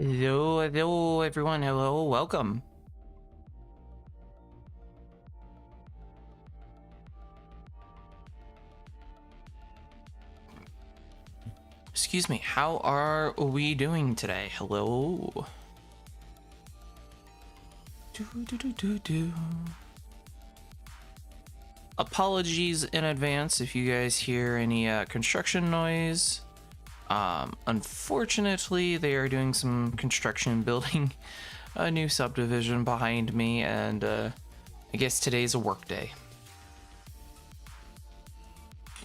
Hello everyone. Hello, welcome. Excuse me, how are we doing today? Hello. Apologies in advance if you guys hear any construction noise. Unfortunately, they are doing some construction building a new subdivision behind me, and I guess today's a work day.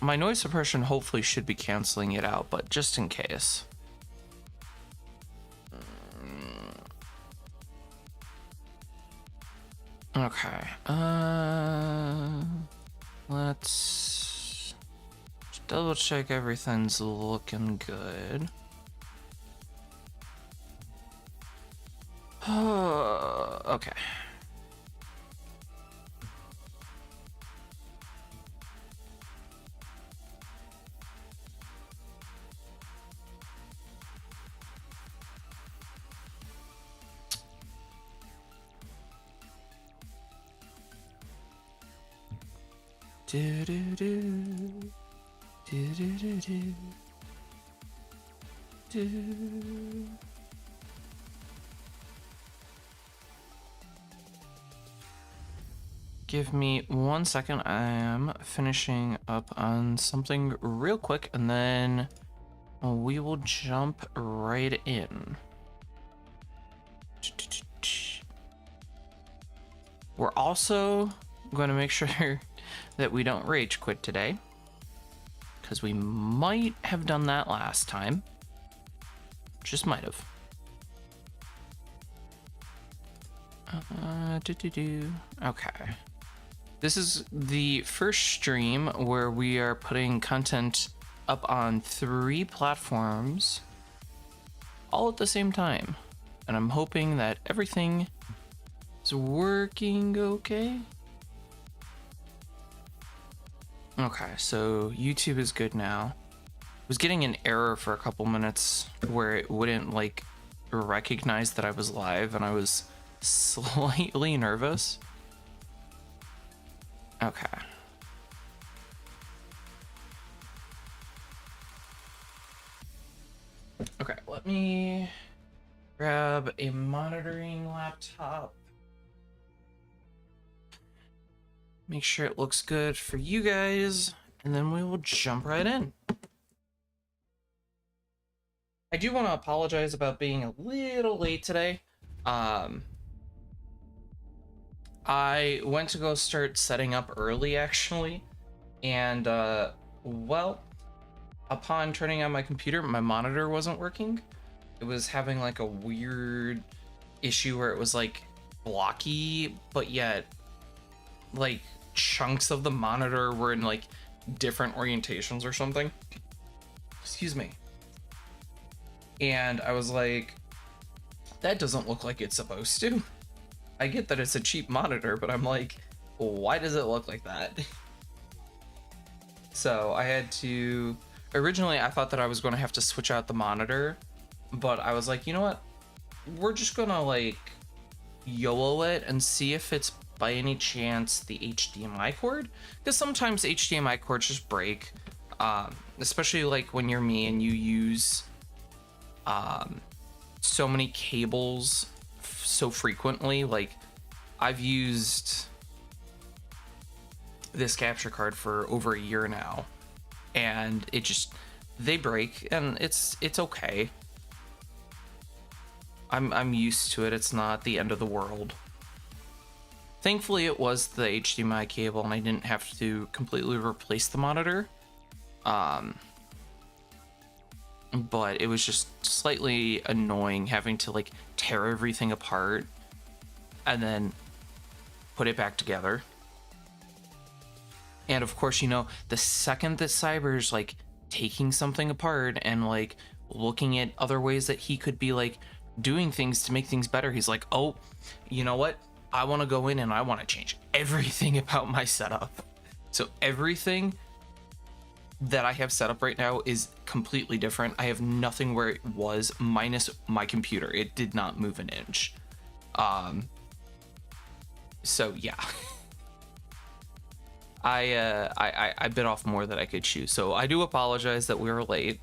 My noise suppression hopefully should be canceling it out, but just in case. Okay, let's just double check everything's looking good. Okay. Do do do do do do do do. Give me 1 second. I am finishing up on something real quick, and then we will jump right in. We're also going to make sure that we don't rage quit today, because we might have done that last time. Just might have. Okay. This is the first stream where we are putting content up on 3 platforms all at the same time. And I'm hoping that everything is working okay. Okay, so YouTube is good now. I was getting an error for a couple minutes where it wouldn't like recognize that I was live, and I was slightly nervous. Okay. Okay, let me grab a monitoring laptop. Make sure it looks good for you guys, and then we will jump right in. I do want to apologize about being a little late today. I went to go start setting up early, actually, and well, upon turning on my computer, my monitor wasn't working. It was having like a weird issue where it was like blocky, but yet like chunks of the monitor were in like different orientations or something. Excuse me. And I was like, that doesn't look like it's supposed to. I get that it's a cheap monitor, but I'm like, why does it look like that? So I had to, originally I thought that I was going to have to switch out the monitor, but I was like, you know what? We're just gonna like YOLO it and see if it's by any chance the HDMI cord, because sometimes HDMI cords just break, especially like when you're me and you use so many cables so frequently. Like I've used this capture card for over a year now, and it just, they break, and it's okay. I'm used to it. It's not the end of the world. Thankfully, it was the HDMI cable, and I didn't have to completely replace the monitor. But it was just slightly annoying having to like tear everything apart and then put it back together. And of course, you know, the second that Cyber's like taking something apart and like looking at other ways that he could be like doing things to make things better, he's like, oh, you know what? I want to go in and I want to change everything about my setup. So everything that I have set up right now is completely different. I have nothing where it was minus my computer. It did not move an inch. So yeah. I bit off more than I could chew. So I do apologize that we were late.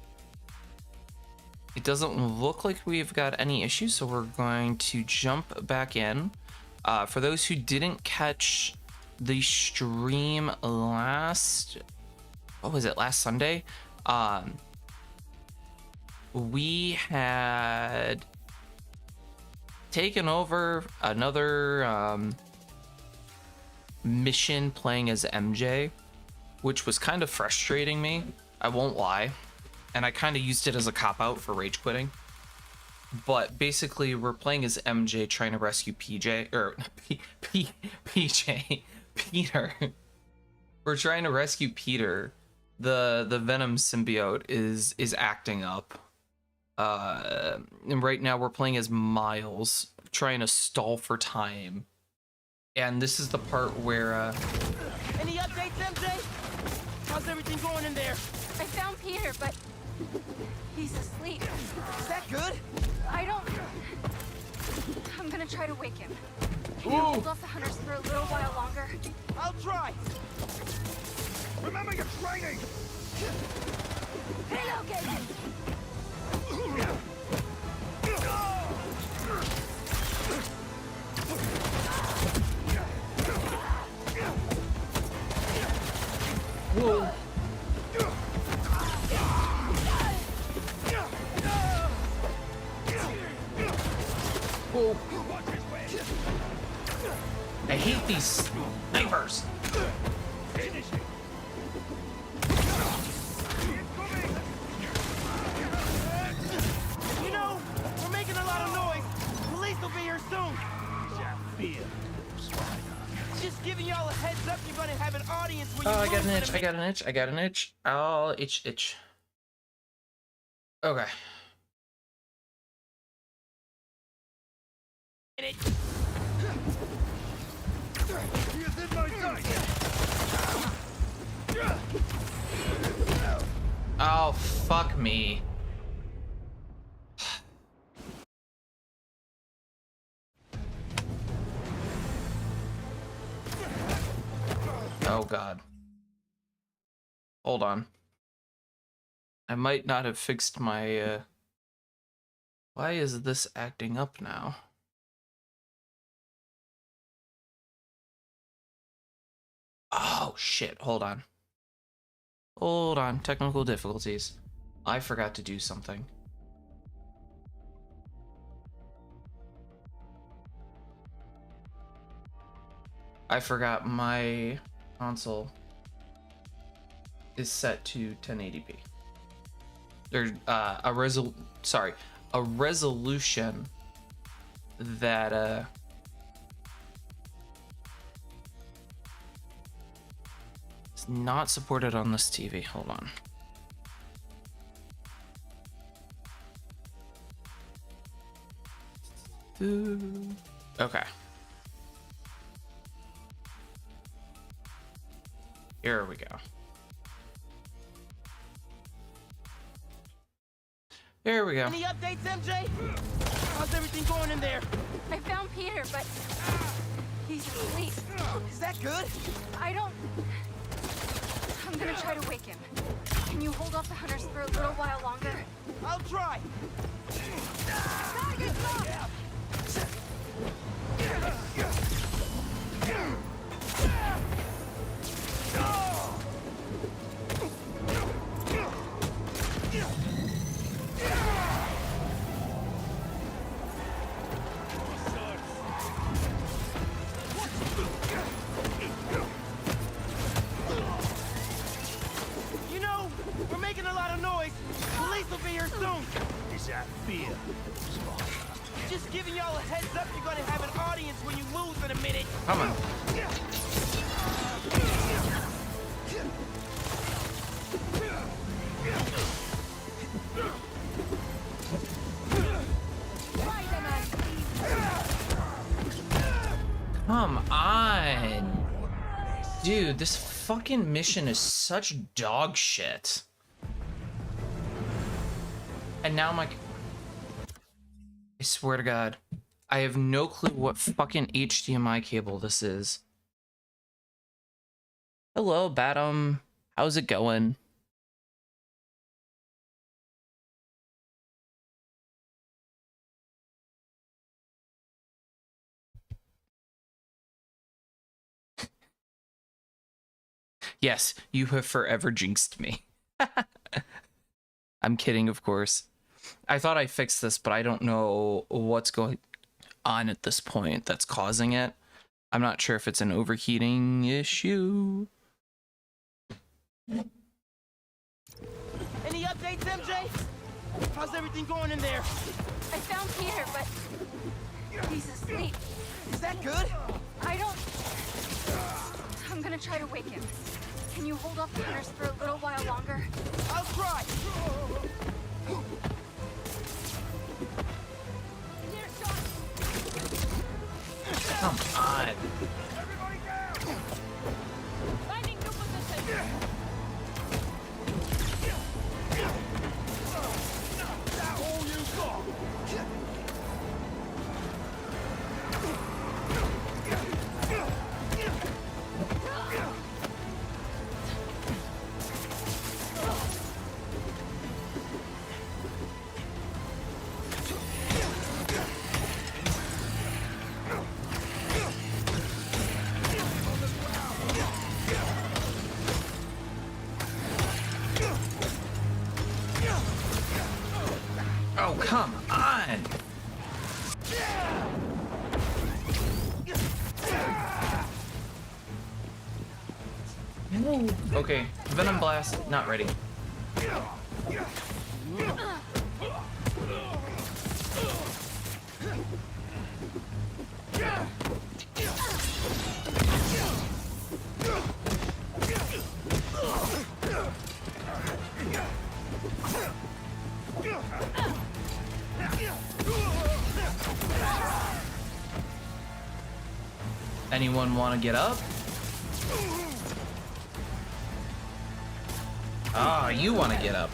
It doesn't look like we've got any issues, so we're going to jump back in. For those who didn't catch the stream last, what was it, last Sunday? We had taken over another mission playing as MJ, which was kind of frustrating me, I won't lie, and I kind of used it as a cop-out for rage quitting. But basically we're playing as MJ trying to rescue PJ, or PJ Peter. We're trying to rescue Peter. The Venom symbiote is acting up, and right now we're playing as Miles, trying to stall for time. And this is the part where Any updates, MJ? How's everything going in there? I found Peter, but he's asleep. Is that good? I'm gonna try to wake him. Can you hold off the hunters for a little while longer? I'll try. Remember your training! Relocating! whoa. Whoa. I hate these snipers. You know, we're making a lot of noise. Police will be here soon. Just giving y'all a heads up, you're gonna have an audience when you Oh, I got move an in a itch, I minute. got an itch, I got an itch. Oh, itch. Okay. He is in my sight! Oh, fuck me. Oh god. Hold on. I might not have fixed my why is this acting up now? Oh shit, hold on. Hold on, technical difficulties. I forgot to do something. I forgot my console is set to 1080p. There's a resolution that is not supported on this TV. Hold on. Okay. Here we go. There we go. Any updates, MJ? How's everything going in there? I found Peter, but he's asleep. Is that good? I'm gonna try to wake him. Can you hold off the hunters for a little while longer? I'll try. Target locked! You know, we're making a lot of noise. Police will be here soon. Is that fear? Just giving y'all a heads up, you're gonna have an audience when you lose in a minute. Come on. Come on. Dude, this fucking mission is such dog shit. And now I swear to God, I have no clue what fucking HDMI cable this is. Hello, Batum. How's it going? Yes, you have forever jinxed me. I'm kidding, of course. I thought I fixed this, but I don't know what's going on at this point that's causing it. I'm not sure if it's an overheating issue. Any updates, MJ? How's everything going in there? I found Peter, but he's asleep. Is that good? I don't... I'm gonna try to wake him. Can you hold off the hunters for a little while longer? I'll try. Come on. Everybody down! Finding new position. That all you got? Oh, come on. Okay, Venom Blast, not ready. Anyone want to get up? Ah, you want to get up.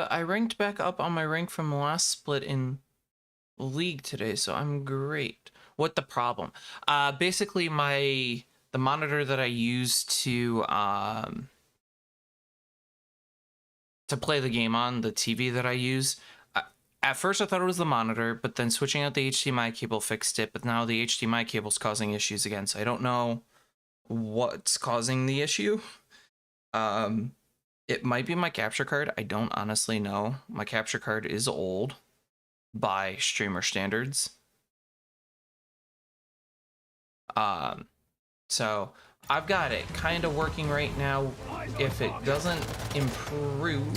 I ranked back up on my rank from last split in League today, so I'm great. What the problem? Basically the monitor that I use to play the game on, the TV that I use, at first I thought it was the monitor, but then switching out the HDMI cable fixed it, but now the HDMI cable's causing issues again, so I don't know what's causing the issue. It might be my capture card. I don't honestly know. My capture card is old by streamer standards. So I've got it kind of working right now. If it doesn't improve,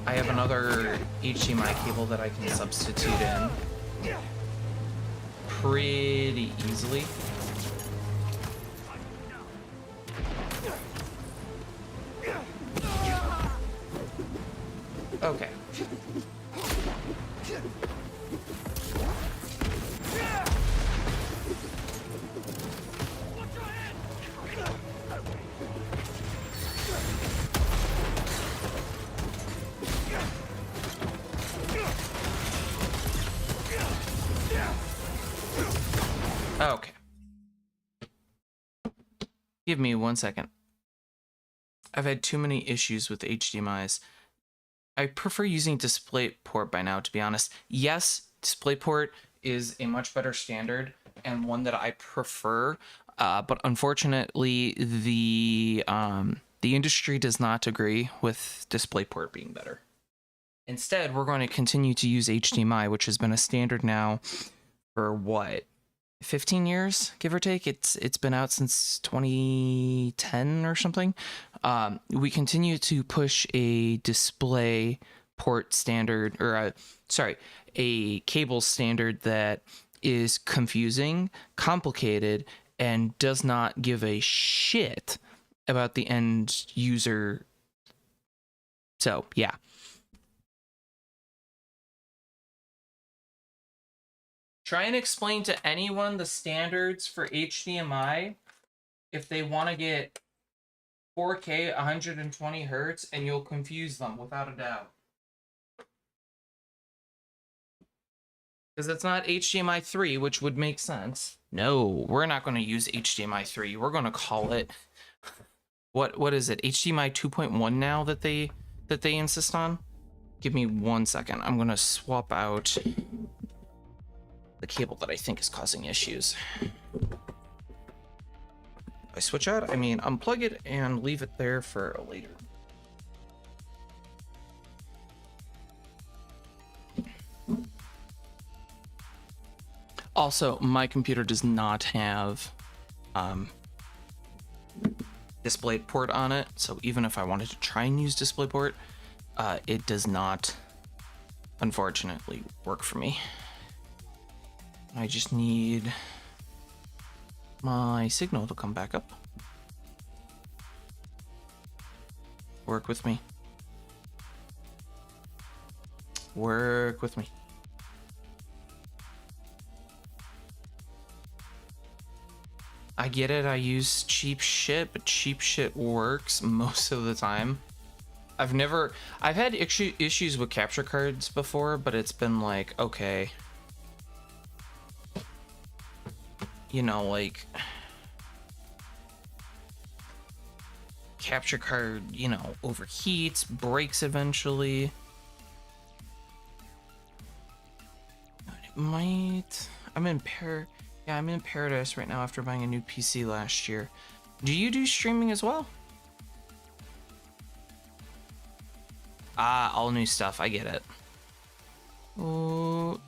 I have another HDMI cable that I can substitute in pretty easily. Okay. Okay. Give me 1 second. I've had too many issues with HDMIs. I prefer using DisplayPort by now, to be honest. Yes, DisplayPort is a much better standard and one that I prefer, but unfortunately, the industry does not agree with DisplayPort being better. Instead, we're going to continue to use HDMI, which has been a standard now for what, 15 years, give or take. It's been out since 2010 or something. We continue to push a display port standard, or a cable standard that is confusing, complicated, and does not give a shit about the end user. So yeah. Try and explain to anyone the standards for HDMI if they want to get 4K 120 hertz, and you'll confuse them without a doubt. Because it's not HDMI 3, which would make sense. No, we're not going to use HDMI 3. We're going to call it what is it? HDMI 2.1 now that they insist on? Give me 1 second. I'm going to swap out the cable that I think is causing issues. I switch out, I mean unplug it and leave it there for later. Also, my computer does not have DisplayPort on it, so even if I wanted to try and use DisplayPort, it does not, unfortunately, work for me. I just need my signal to come back up. Work with me. Work with me. I get it, I use cheap shit, but cheap shit works most of the time. I've had issues with capture cards before, but it's been like, okay. You know, like, capture card, you know, overheats, breaks eventually. It might, I'm in paradise right now after buying a new PC last year. Do you do streaming as well? Ah, all new stuff, I get it. Oh,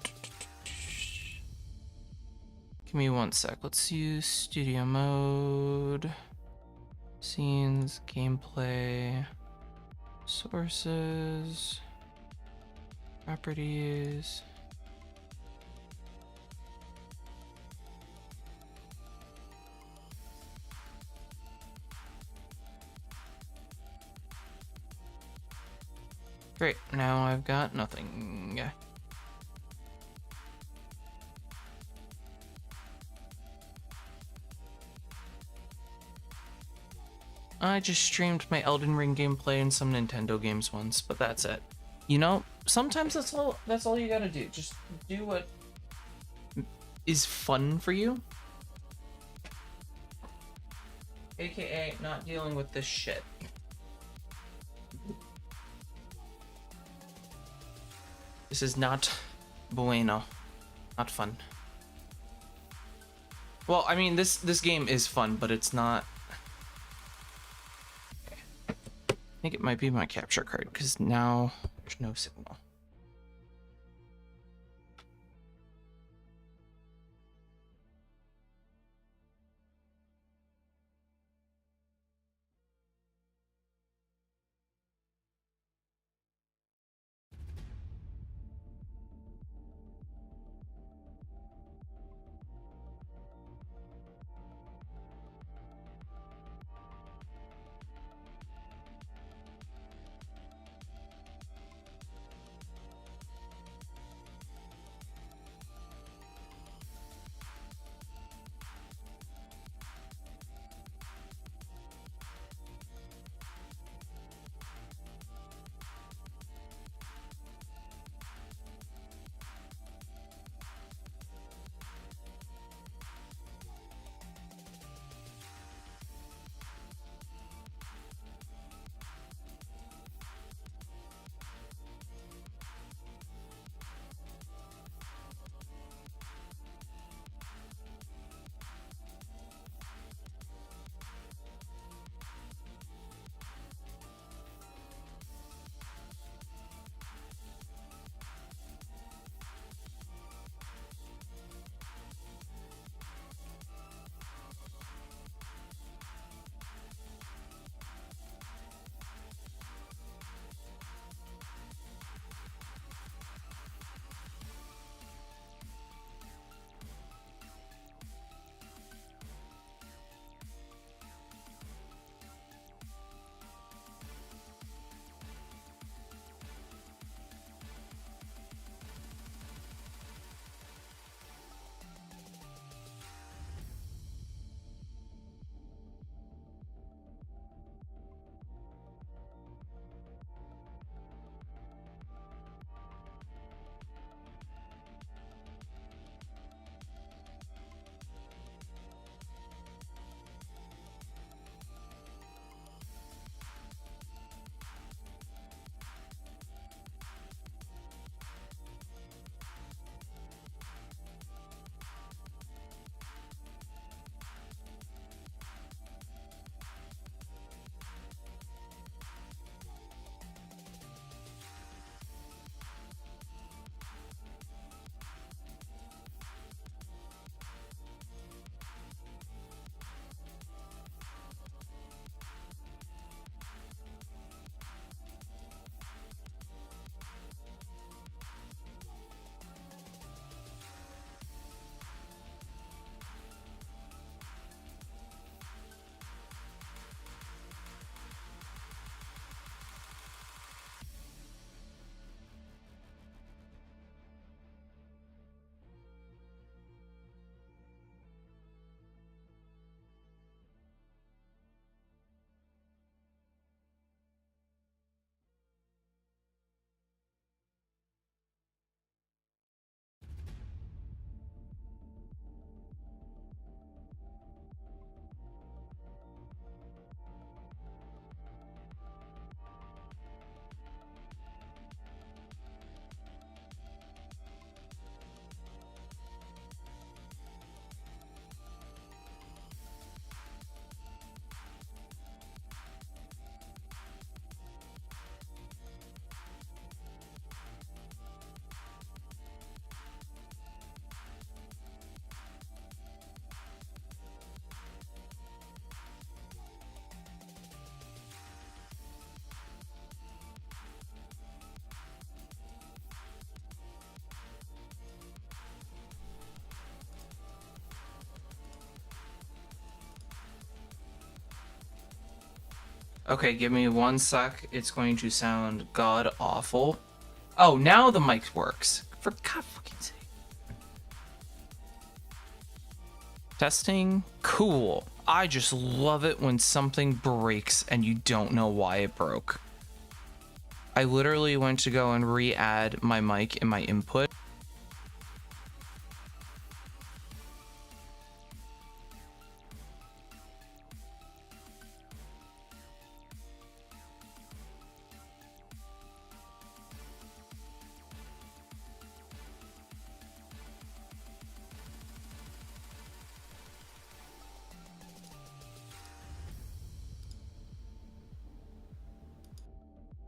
give me 1 sec. Let's use studio mode. Scenes, gameplay, sources, properties. Great, now I've got nothing. I just streamed my Elden Ring gameplay and some Nintendo games once, but that's it. You know, sometimes that's all you gotta do. Just do what is fun for you. AKA not dealing with this shit. This is not bueno. Not fun. Well, I mean, this game is fun, but it's not. Okay. I think it might be my capture card, because now there's no signal. Okay, give me 1 sec. It's going to sound god awful. Oh, now the mic works. For God fucking sake. Testing. Cool. I just love it when something breaks and you don't know why it broke. I literally went to go and re-add my mic in my input.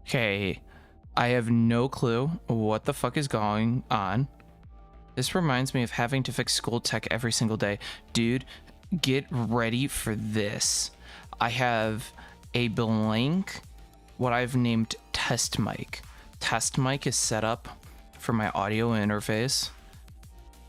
Okay, I have no clue what the fuck is going on. This reminds me of having to fix school tech every single day. Dude, get ready for this. I have a blank, what I've named test mic. Test mic is set up for my audio interface.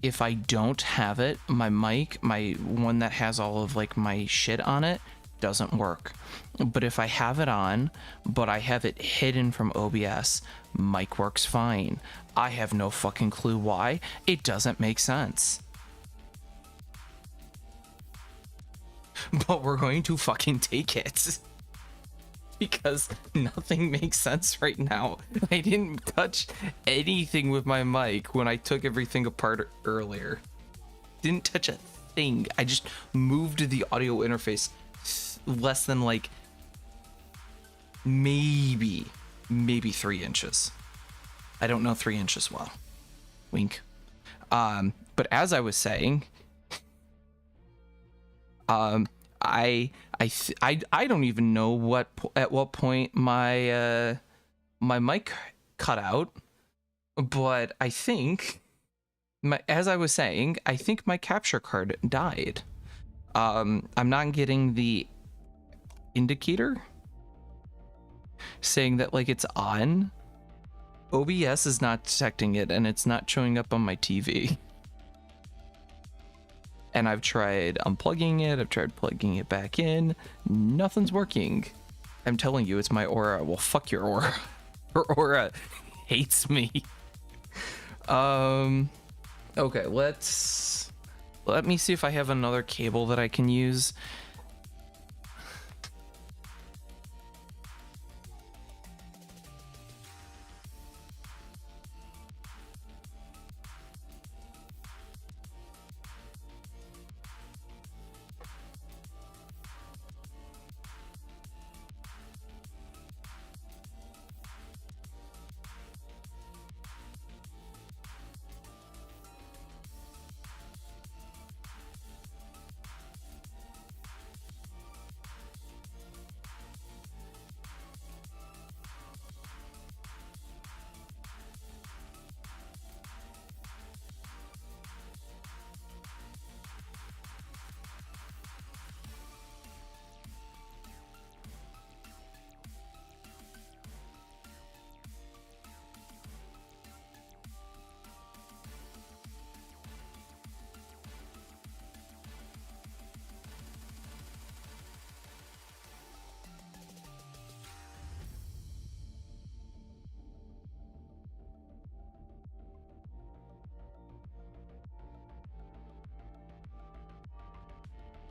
If I don't have it, my mic, my one that has all of like my shit on it, doesn't work. But if I have it on, but I have it hidden from OBS, mic works fine. I have no fucking clue why. It doesn't make sense. But we're going to fucking take it. Because nothing makes sense right now. I didn't touch anything with my mic when I took everything apart earlier. Didn't touch a thing. I just moved the audio interface less than like maybe 3 inches. I don't know 3 inches well. Wink. But as I was saying, I don't even know at what point my my mic cut out, but I think as I was saying, I think my capture card died. I'm not getting the indicator saying that like it's on. OBS is not detecting it and it's not showing up on my TV. And I've tried unplugging it, I've tried plugging it back in, nothing's working. I'm telling you, it's my Aura. Well, fuck your Aura. Her Aura hates me. Okay, let me see if I have another cable that I can use.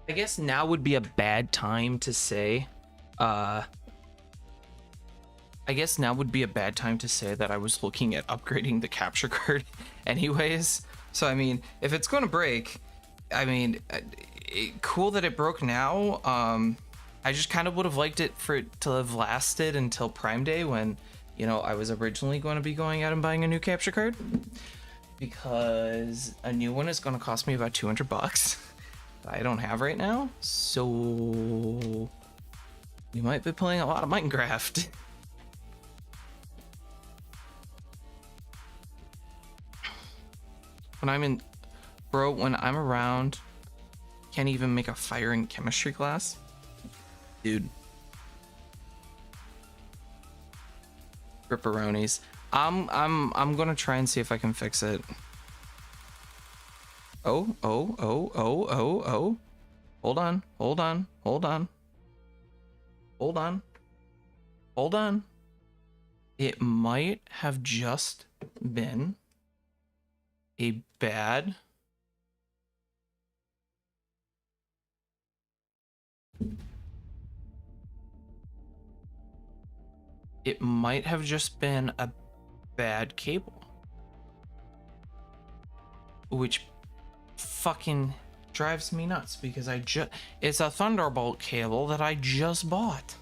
I guess now would be a bad time to say, I guess now would be a bad time to say that I was looking at upgrading the capture card anyways. So, I mean, if it's going to break, I mean, cool that it broke now. I just kind of would have liked it for it to have lasted until Prime Day when, you know, I was originally going to be going out and buying a new capture card. Because a new one is going to cost me about $200. I don't have right now, so we might be playing a lot of Minecraft. When I'm around, can't even make a fire in chemistry class, dude. Ripperonis. I'm gonna try and see if I can fix it. Oh. Hold on. Hold on. It might have just been a bad... It might have just been a bad cable. Which fucking drives me nuts because it's a Thunderbolt cable that I just bought.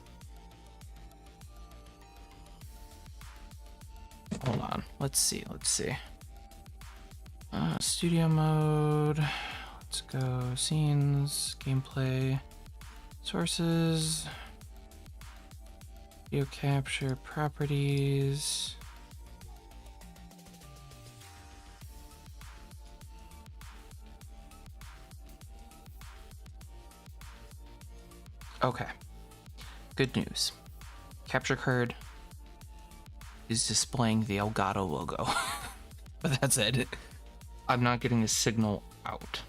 Hold on. Let's see. Studio mode. Let's go. Scenes, gameplay, sources, video capture, properties. Okay. Good news. Capture card is displaying the Elgato logo. But that's it. I'm not getting a signal out.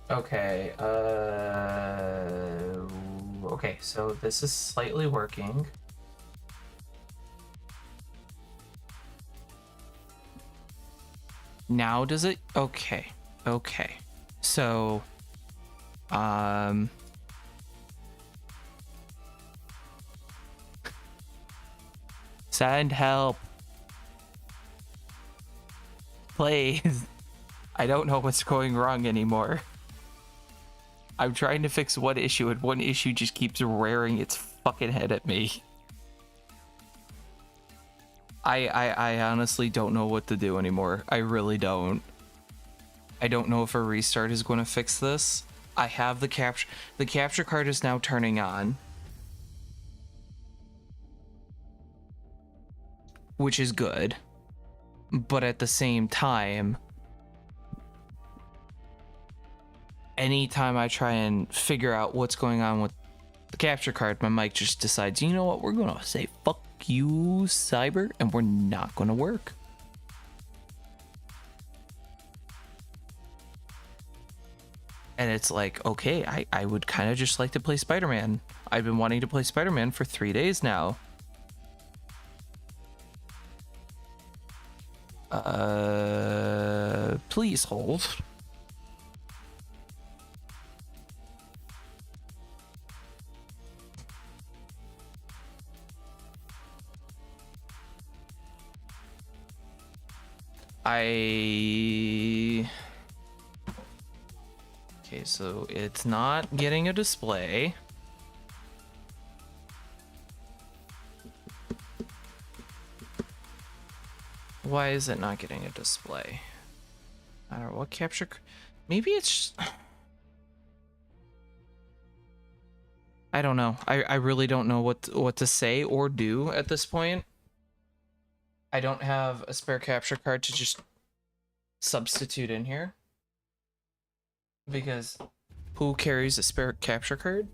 Okay, okay, so this is slightly working. Now does it? Okay, okay. So, send help. Please. I don't know what's going wrong anymore. I'm trying to fix one issue, and one issue just keeps rearing its fucking head at me. I honestly don't know what to do anymore. I really don't. I don't know if a restart is going to fix this. I have the capture. The capture card is now turning on, which is good. But at the same time, anytime I try and figure out what's going on with the capture card, my mic just decides, you know what, we're gonna say fuck you, cyber, and we're not gonna work. And it's like, okay, I would kind of just like to play Spider-Man. I've been wanting to play Spider-Man for 3 days now. Please hold. Okay, so it's not getting a display. Why is it not getting a display? I don't know what capture. Maybe it's. I don't know. I really don't know what to say or do at this point. I don't have a spare capture card to just substitute in here. Because who carries a spare capture card?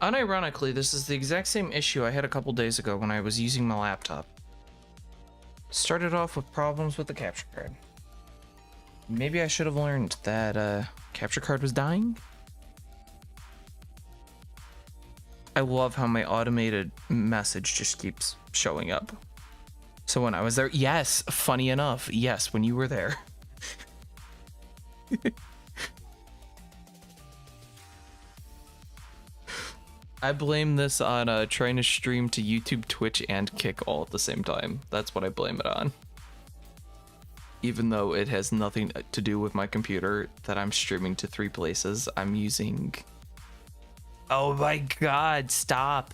Unironically, this is the exact same issue I had a couple days ago when I was using my laptop. Started off with problems with the capture card. Maybe I should have learned that capture card was dying? I love how my automated message just keeps showing up. So when I was there, yes, funny enough, yes, when you were there. I blame this on trying to stream to YouTube, Twitch, and Kick all at the same time. That's what I blame it on. Even though it has nothing to do with my computer that I'm streaming to 3 places, I'm using... Oh my god, stop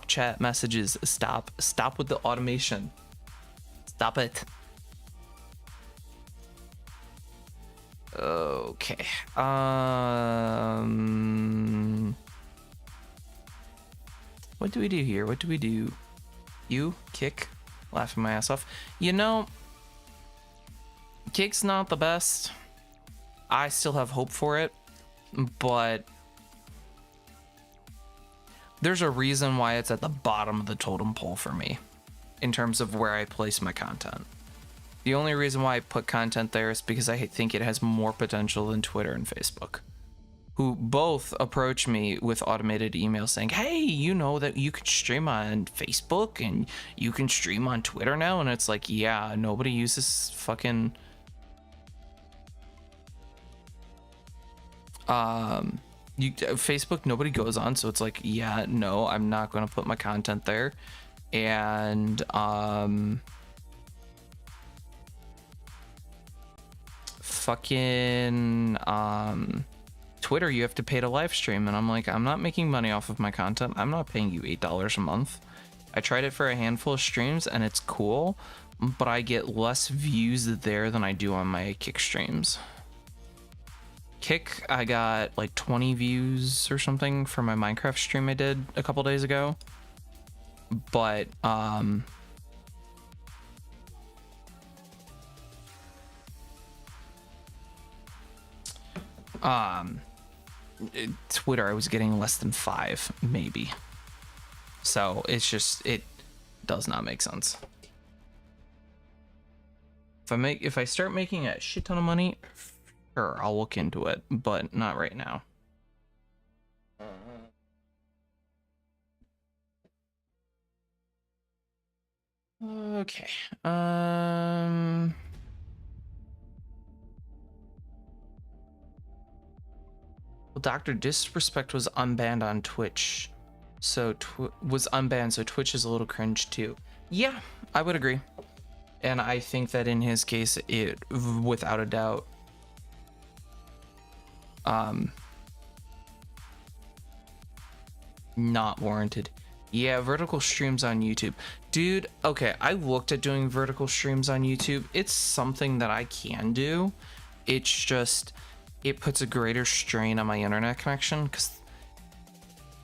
chat messages, stop with the automation, stop it. Okay, what do we do here? What do we do? You, Kick, laughing my ass off. You know, Kick's not the best. I still have hope for it, but there's a reason why it's at the bottom of the totem pole for me in terms of where I place my content. The only reason why I put content there is because I think it has more potential than Twitter and Facebook, who both approach me with automated emails saying, hey, you know that you can stream on Facebook and you can stream on Twitter now. And it's like, yeah, nobody uses fucking Facebook, nobody goes on, so it's like, yeah, no, I'm not gonna put my content there. And fucking Twitter, you have to pay to live stream, and I'm like, I'm not making money off of my content. I'm not paying you $8 a month. I tried it for a handful of streams and it's cool, but I get less views there than I do on my Kick streams. Kick, I got like 20 views or something for my Minecraft stream I did a couple days ago. But Twitter, I was getting less than 5, maybe. So it's just, it does not make sense. If I start making a shit ton of money, sure, I'll look into it, but not right now. Okay. Well, Dr. Disrespect was unbanned on Twitch. So was unbanned, so Twitch is a little cringe too. Yeah, I would agree. And I think that in his case, it, without a doubt, not warranted. Yeah, vertical streams on YouTube. Dude, okay, I looked at doing vertical streams on YouTube. It's something that I can do. It's just, it puts a greater strain on my internet connection, because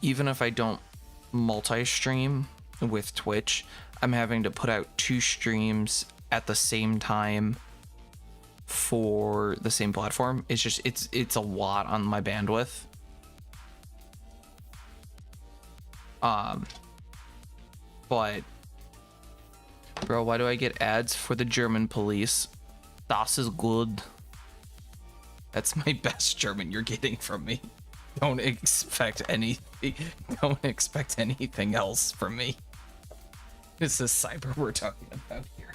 even if I don't multi-stream with Twitch, I'm having to put out 2 streams at the same time for the same platform. It's just it's a lot on my bandwidth. But bro, why do I get ads for the German police? Das ist good. That's my best German you're getting from me. Don't expect anything. Don't expect anything else from me. This is cyber we're talking about here.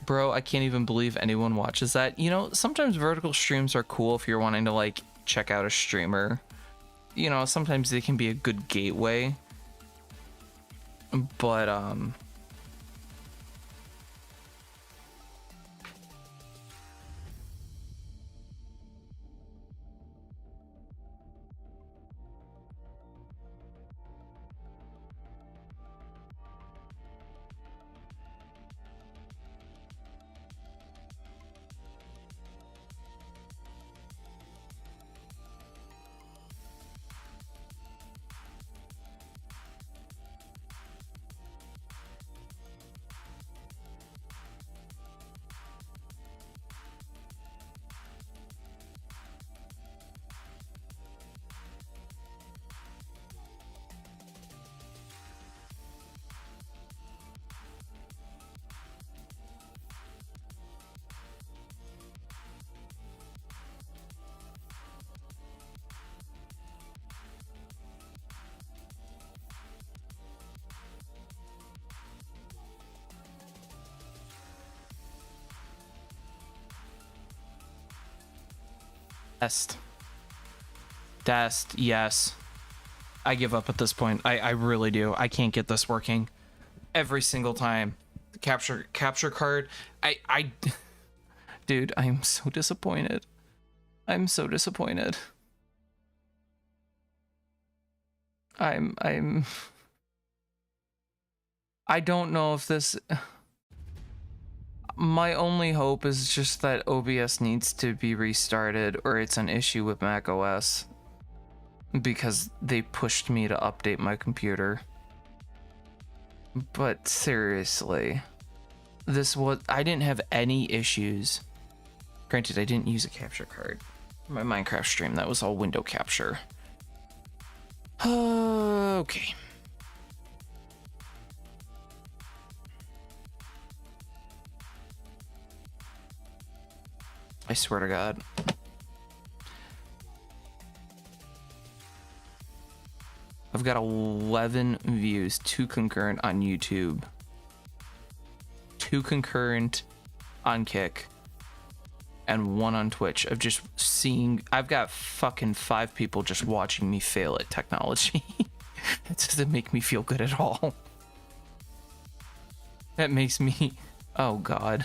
Bro, I can't even believe anyone watches that. You know, sometimes vertical streams are cool if you're wanting to like check out a streamer. You know, sometimes they can be a good gateway. But Test, yes. I give up at this point. I really do. I can't get this working. Every single time. The capture card. I dude, I am so disappointed. I'm so disappointed. I don't know if this. My only hope is just that OBS needs to be restarted or it's an issue with macOS because they pushed me to update my computer. But seriously, I didn't have any issues. Granted, I didn't use a capture card. My Minecraft stream, that was all window capture. Okay. I swear to God. I've got 11 views, 2 concurrent on YouTube, 2 concurrent on Kick, and 1 on Twitch of just seeing. I've got fucking 5 people just watching me fail at technology. That doesn't make me feel good at all. That makes me, oh God.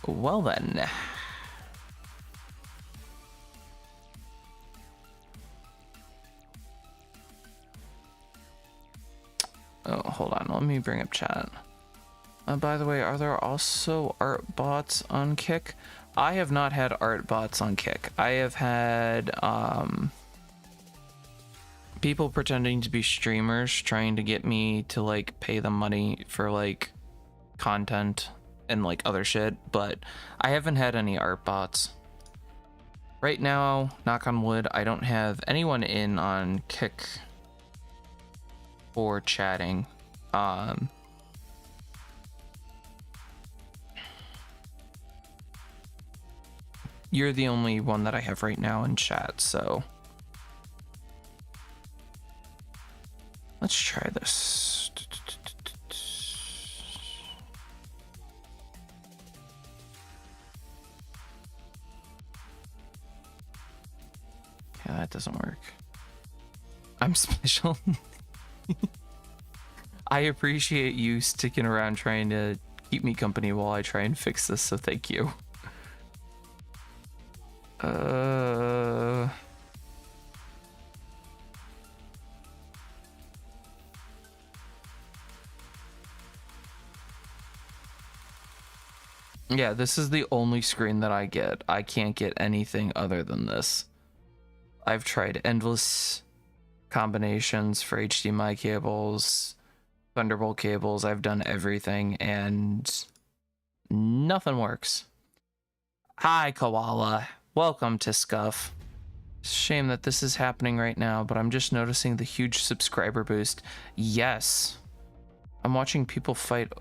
Well then. Oh, hold on. Let me bring up chat. By the way, are there also art bots on Kick? I have not had art bots on Kick. I have had people pretending to be streamers trying to get me to like pay them money for like content and like other shit, but I haven't had any art bots. Right now, knock on wood, I don't have anyone in on Kick for chatting. You're the only one that I have right now in chat, so let's try this. Yeah, that doesn't work. I'm special. I appreciate you sticking around trying to keep me company while I try and fix this, so thank you. Yeah, this is the only screen that I get. I can't get anything other than this. I've tried endless combinations for HDMI cables, Thunderbolt cables. I've done everything and nothing works. Hi, Koala. Welcome to Scuff. Shame that this is happening right now, but I'm just noticing the huge subscriber boost. Yes. I'm watching people fight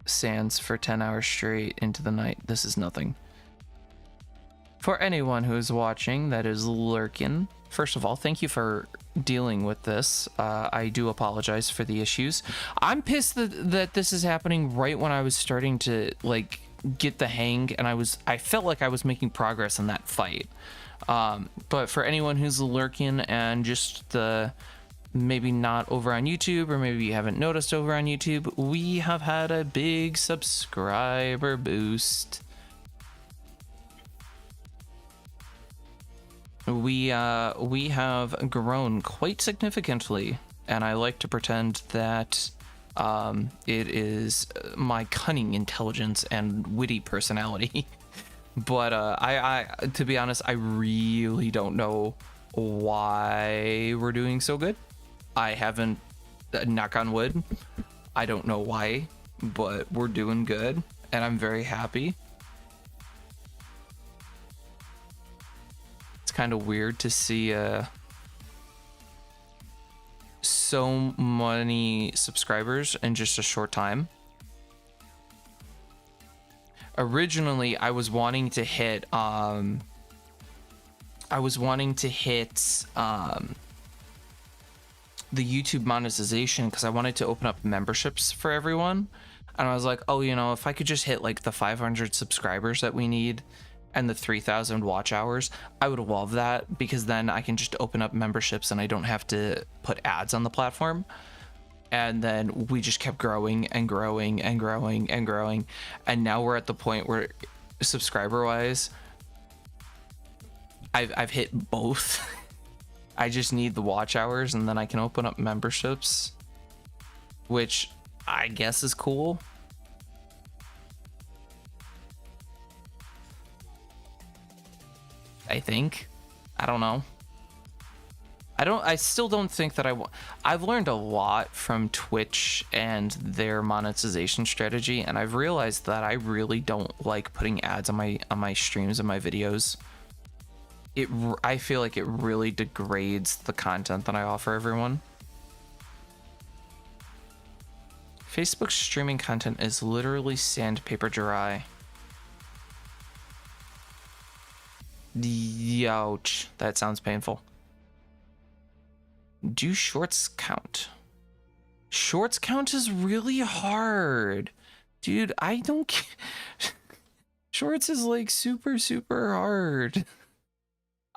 Sans for 10 hours straight into the night. This is nothing. For anyone who's watching that is lurking, first of all, thank you for dealing with this. I do apologize for the issues. I'm pissed that this is happening right when I was starting to like get the hang, and I felt like I was making progress in that fight. But for anyone who's lurking and just maybe not over on YouTube, or maybe you haven't noticed over on YouTube, we have had a big subscriber boost. We have grown quite significantly, and I like to pretend that it is my cunning intelligence and witty personality. But I to be honest, I really don't know why we're doing so good. I haven't, knock on wood, I don't know why, but we're doing good, and I'm very happy. It's kind of weird to see so many subscribers in just a short time. Originally, I was wanting to hit the YouTube monetization because I wanted to open up memberships for everyone, and I was like, oh, you know, if I could just hit like the 500 subscribers that we need and the 3,000 watch hours, I would love that, because then I can just open up memberships and I don't have to put ads on the platform. And then we just kept growing and growing and growing and growing, and now we're at the point where subscriber wise I've hit both. I just need the watch hours, and then I can open up memberships, which I guess is cool. I think. I don't know. I still don't think that I've learned a lot from Twitch and their monetization strategy, and I've realized that I really don't like putting ads on my streams and my videos. I feel like it really degrades the content that I offer everyone. Facebook's streaming content is literally sandpaper dry. Ouch, that sounds painful. Do shorts count? Shorts count is really hard. Dude, I don't shorts is like super hard.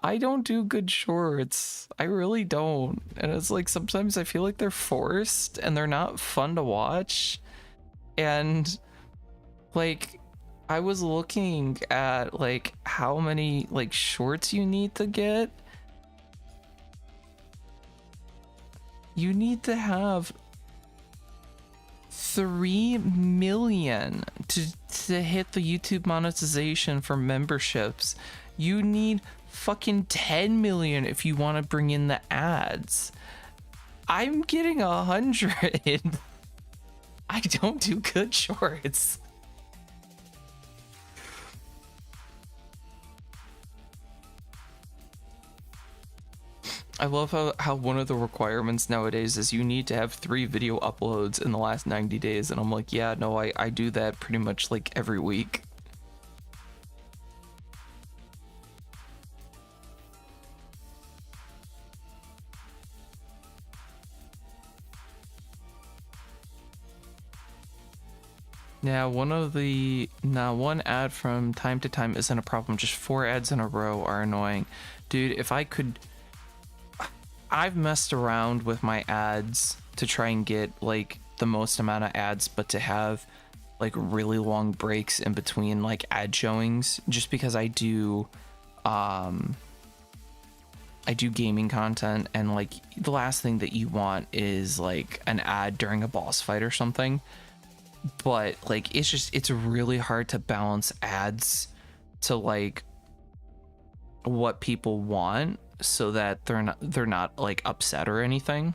I don't do good shorts. I really don't. And it's like sometimes I feel like they're forced and they're not fun to watch. And like I was looking at like how many like shorts you need to get. You need to have 3 million to hit the YouTube monetization for memberships. You need fucking 10 million if you want to bring in the ads. I'm getting 100. I don't do good shorts. I love how one of the requirements nowadays is you need to have 3 video uploads in the last 90 days. And I'm like, yeah, no, I do that pretty much like every week. Yeah, one ad from time to time isn't a problem. Just 4 ads in a row are annoying. Dude, if I could... I've messed around with my ads to try and get like the most amount of ads, but to have like really long breaks in between like ad showings, just because I do gaming content, and like the last thing that you want is like an ad during a boss fight or something. but like it's really hard to balance ads to like what people want so that they're not like upset or anything.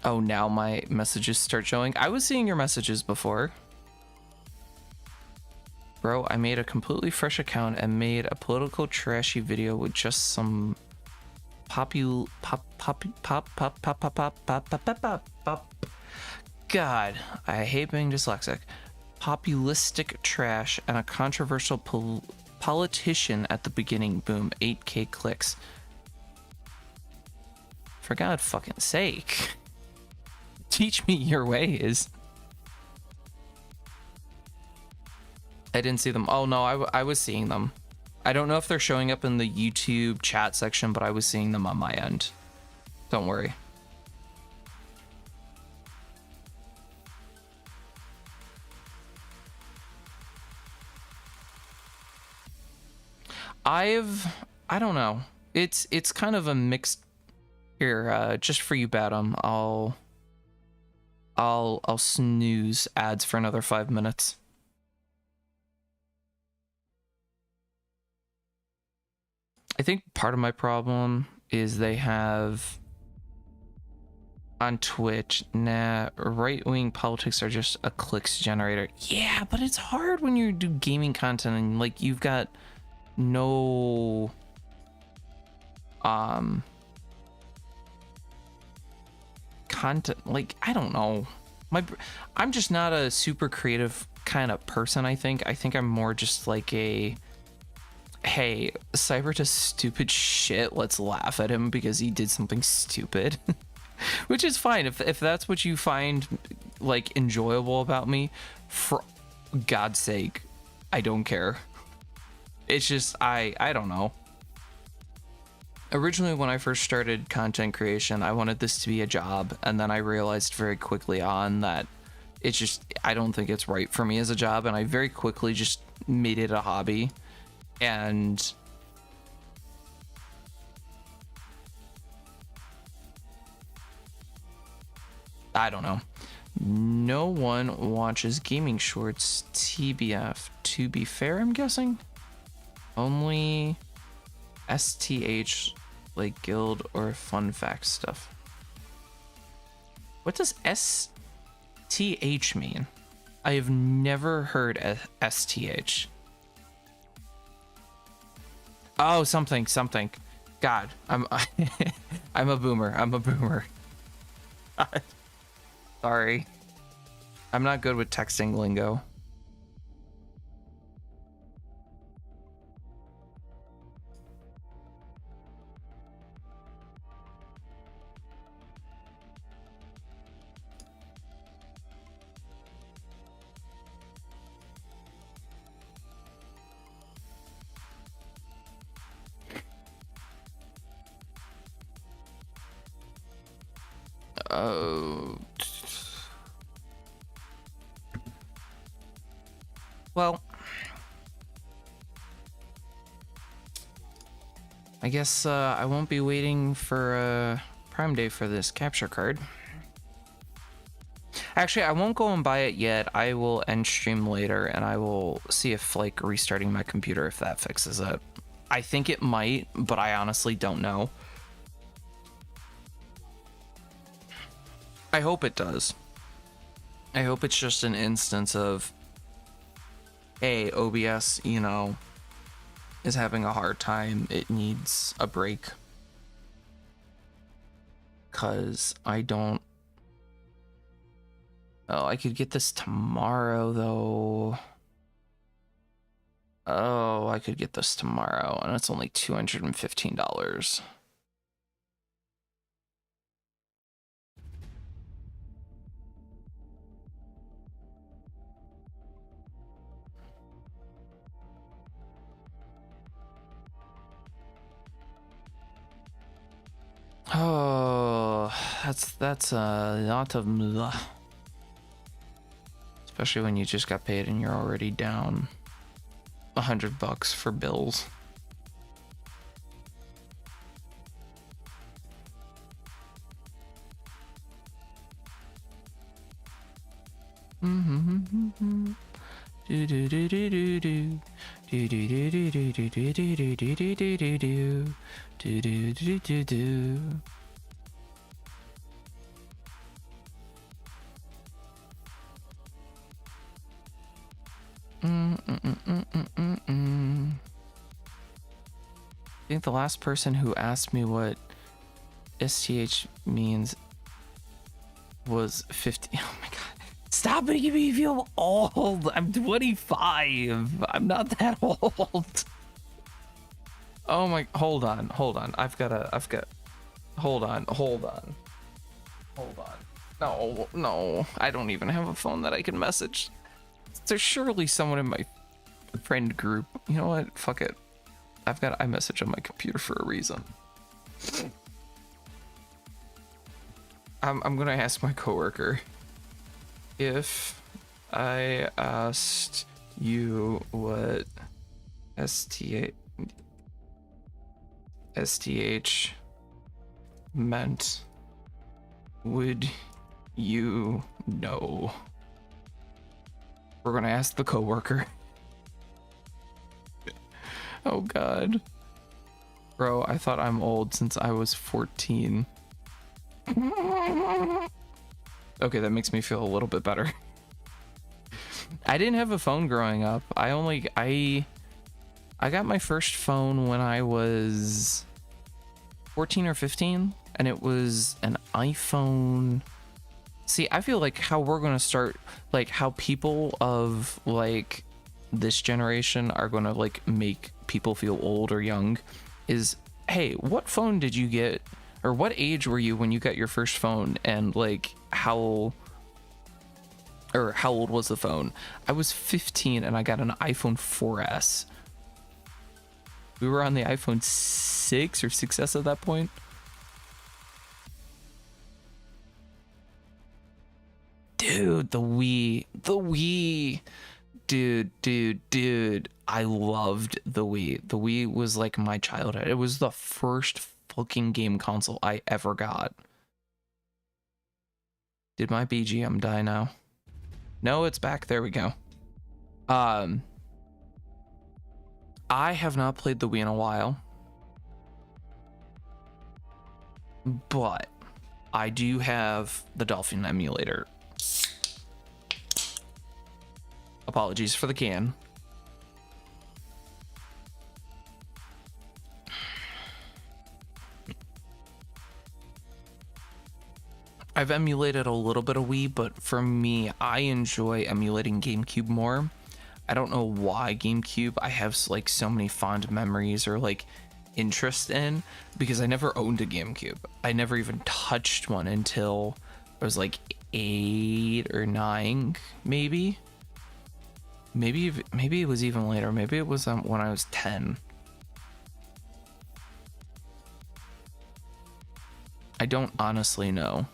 Oh, now my messages start showing. I was seeing your messages before. Bro, I made a completely fresh account and made a political trashy video with just some God, I hate being dyslexic. Populistic trash and a controversial politician at the beginning. Boom, 8K clicks. For God's fucking sake. Teach me your ways. I didn't see them. Oh no, I was seeing them. I don't know if they're showing up in the YouTube chat section, but I was seeing them on my end. Don't worry. I don't know. It's kind of a mixed here. Just for you, Badum, I'll snooze ads for another 5 minutes. I think part of my problem is they have on Twitch, nah, right-wing politics are just a clicks generator. Yeah, but it's hard when you do gaming content and like you've got no content. Like, I don't know. I'm just not a super creative kind of person. I think I'm more just like a, hey, Cyber does stupid shit, let's laugh at him because he did something stupid. Which is fine if that's what you find like enjoyable about me. For God's sake, I don't care. It's just I don't know. Originally, when I first started content creation, I wanted this to be a job, and then I realized very quickly on that it's just, I don't think it's right for me as a job, and I very quickly just made it a hobby. And I don't know. No one watches gaming shorts, TBF. To be fair, I'm guessing. Only STH, like guild or fun fact stuff. What does STH mean? I have never heard STH. Oh, something. God, I'm I'm a boomer. Sorry. I'm not good with texting lingo. Well, I guess I won't be waiting for Prime Day for this capture card. Actually, I won't go and buy it yet. I will end stream later and I will see if like restarting my computer, if that fixes it. I think it might, but I honestly don't know. I hope it does. I hope it's just an instance of, hey, OBS, you know, is having a hard time. It needs a break. 'Cause I don't... Oh, I could get this tomorrow, though. Oh, I could get this tomorrow, and it's only $215. Oh, that's a lot of blah. Especially when you just got paid and you're already down $100 for bills. Do do do do do do. Do do do do do do do do do do do do do do. Do do do do do. I think the last person who asked me what STH means was 50. Oh my god. Stop making me feel old. I'm 25. I'm not that old. Oh my, hold on. Hold on. Hold on. No. I don't even have a phone that I can message. There's surely someone in my friend group. You know what? Fuck it. I've got iMessage on my computer for a reason. I'm gonna ask my coworker if I asked you what STH meant, would you know? We're gonna ask the coworker. Oh god. Bro, I thought I'm old since I was 14. Okay, that makes me feel a little bit better. I didn't have a phone growing up. I got my first phone when I was 14 or 15, and it was an iPhone. See, I feel like how we're going to start, like how people of like this generation are going to like make people feel old or young is, hey, what phone did you get, or what age were you when you got your first phone, and like how old was the phone? I was 15 and I got an iPhone 4S. We were on the iPhone 6 or 6S at that point. Dude, the Wii. Dude. I loved the Wii. The Wii was like my childhood. It was the first fucking game console I ever got. Did my BGM die now? No, it's back. There we go. I have not played the Wii in a while, but I do have the Dolphin emulator. Apologies for the can. I've emulated a little bit of Wii, but for me, I enjoy emulating GameCube more. I don't know why GameCube I have like so many fond memories or like interest in, because I never owned a GameCube. I never even touched one until I was like 8 or 9, maybe it was even later. Maybe it was when I was 10. I don't honestly know.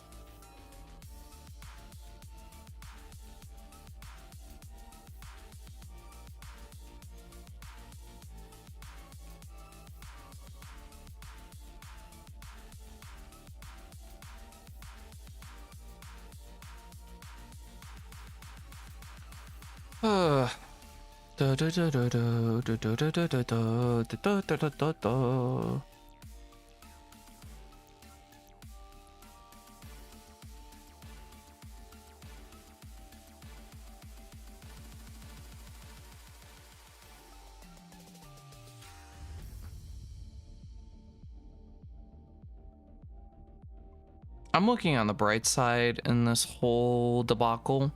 I'm looking on the bright side in this whole debacle.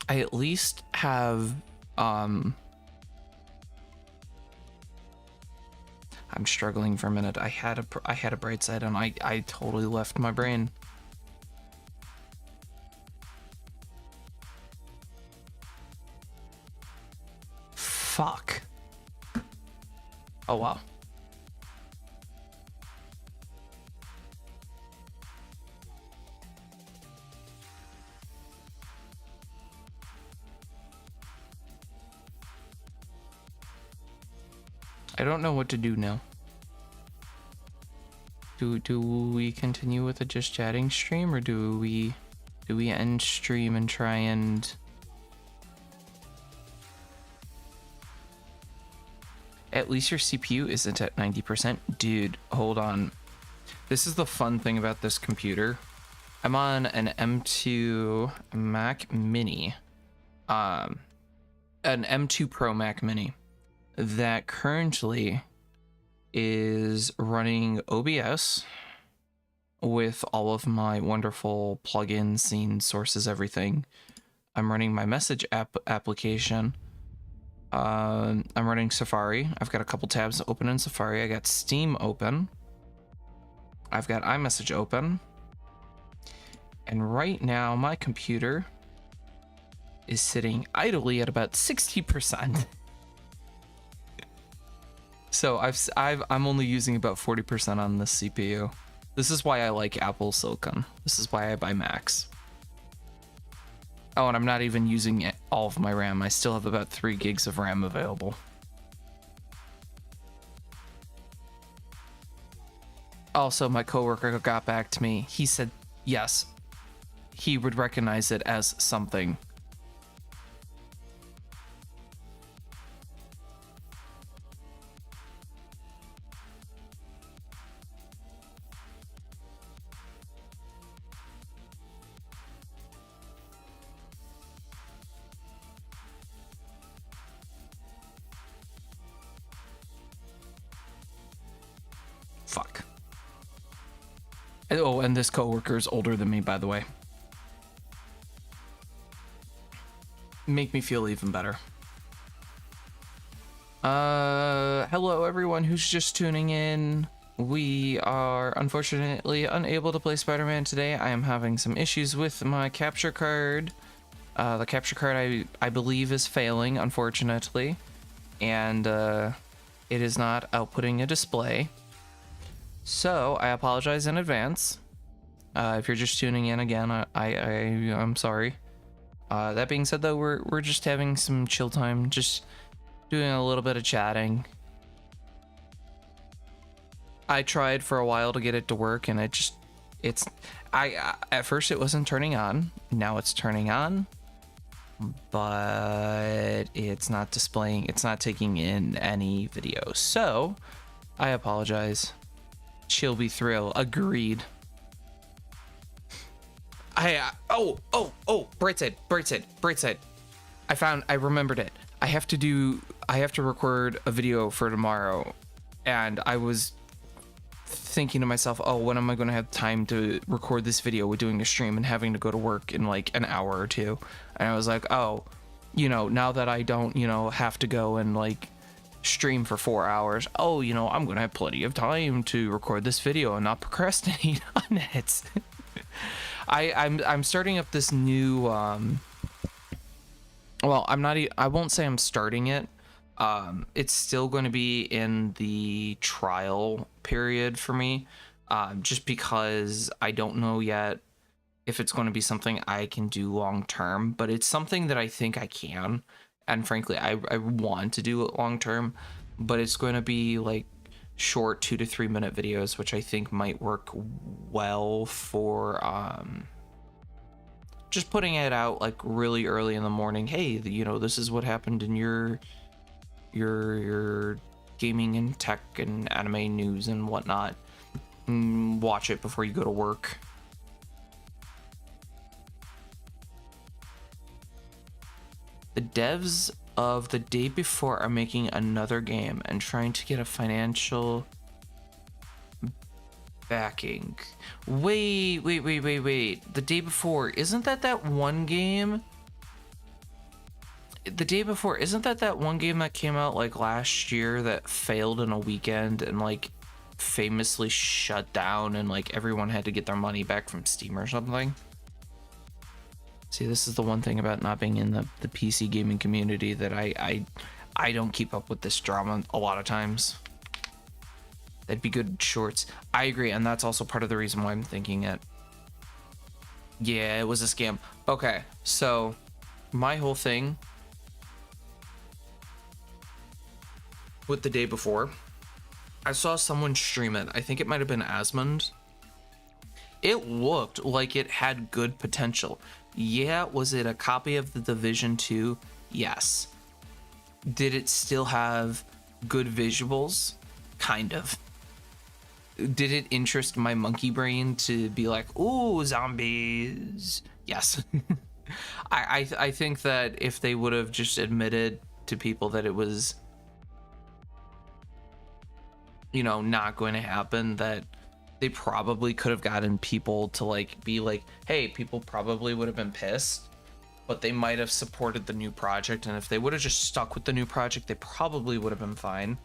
I at least have I'm struggling for a minute. I had a bright side and I totally left my brain. Fuck. Oh wow. I don't know what to do now. Do we continue with a just chatting stream, or do we Do we end stream and try and... At least your CPU isn't at 90%. Dude, hold on. This is the fun thing about this computer. I'm on an M2 Mac Mini. An M2 Pro Mac Mini that currently is running OBS with all of my wonderful plugins, scenes, sources, everything. I'm running my message application. I'm running Safari. I've got a couple tabs open in Safari. I got Steam open. I've got iMessage open. And right now my computer is sitting idly at about 60%. So I'm only using about 40% on this CPU. This is why I like Apple Silicon. This is why I buy Macs. Oh, and I'm not even using all of my RAM. I still have about 3 gigs of RAM available. Also, my coworker got back to me. He said, yes, he would recognize it as something. Fuck. Oh, and this coworker is older than me, by the way. Make me feel even better. Hello everyone who's just tuning in. We are unfortunately unable to play Spider-Man today. I am having some issues with my capture card. The capture card I believe is failing, unfortunately. And it is not outputting a display. So I apologize in advance. If you're just tuning in again, I'm sorry. That being said, though, we're just having some chill time, just doing a little bit of chatting. I tried for a while to get it to work, and at first it wasn't turning on. Now it's turning on, but it's not displaying. It's not taking in any video. So I apologize. Chill be thrill. Agreed. Bright side. I remembered it. I have to record a video for tomorrow, and I was thinking to myself, oh, when am I going to have time to record this video with doing a stream and having to go to work in like an hour or two? And I was like, oh, now that I don't, have to go and like stream for 4 hours, oh, I'm going to have plenty of time to record this video and not procrastinate on it. I'm starting up this new, well, I won't say I'm starting it. It's still going to be in the trial period for me, just because I don't know yet if it's going to be something I can do long term, but it's something that I think I can. And frankly, I want to do it long term, but it's going to be like short 2 to 3 minute videos, which I think might work well for just putting it out like really early in the morning. Hey, this is what happened in your gaming and tech and anime news and whatnot. Watch it before you go to work. The devs of the day before are making another game and trying to get a financial backing. Wait. The day before, isn't that one game? The day before, isn't that one game that came out like last year that failed in a weekend and like famously shut down and like everyone had to get their money back from Steam or something? See, this is the one thing about not being in the PC gaming community, that I don't keep up with this drama a lot of times. That'd be good shorts. I agree, and that's also part of the reason why I'm thinking it. Yeah, it was a scam. Okay, so my whole thing with the day before, I saw someone stream it. I think it might have been Asmund. It looked like it had good potential. Yeah, was it a copy of The Division 2? Yes. Did it still have good visuals? Kind of. Did it interest my monkey brain to be like, ooh, zombies? Yes. I think that if they would have just admitted to people that it was, you know, not going to happen, that they probably could have gotten people to like be like, hey, people probably would have been pissed, but they might have supported the new project, and if they would have just stuck with the new project, they probably would have been fine.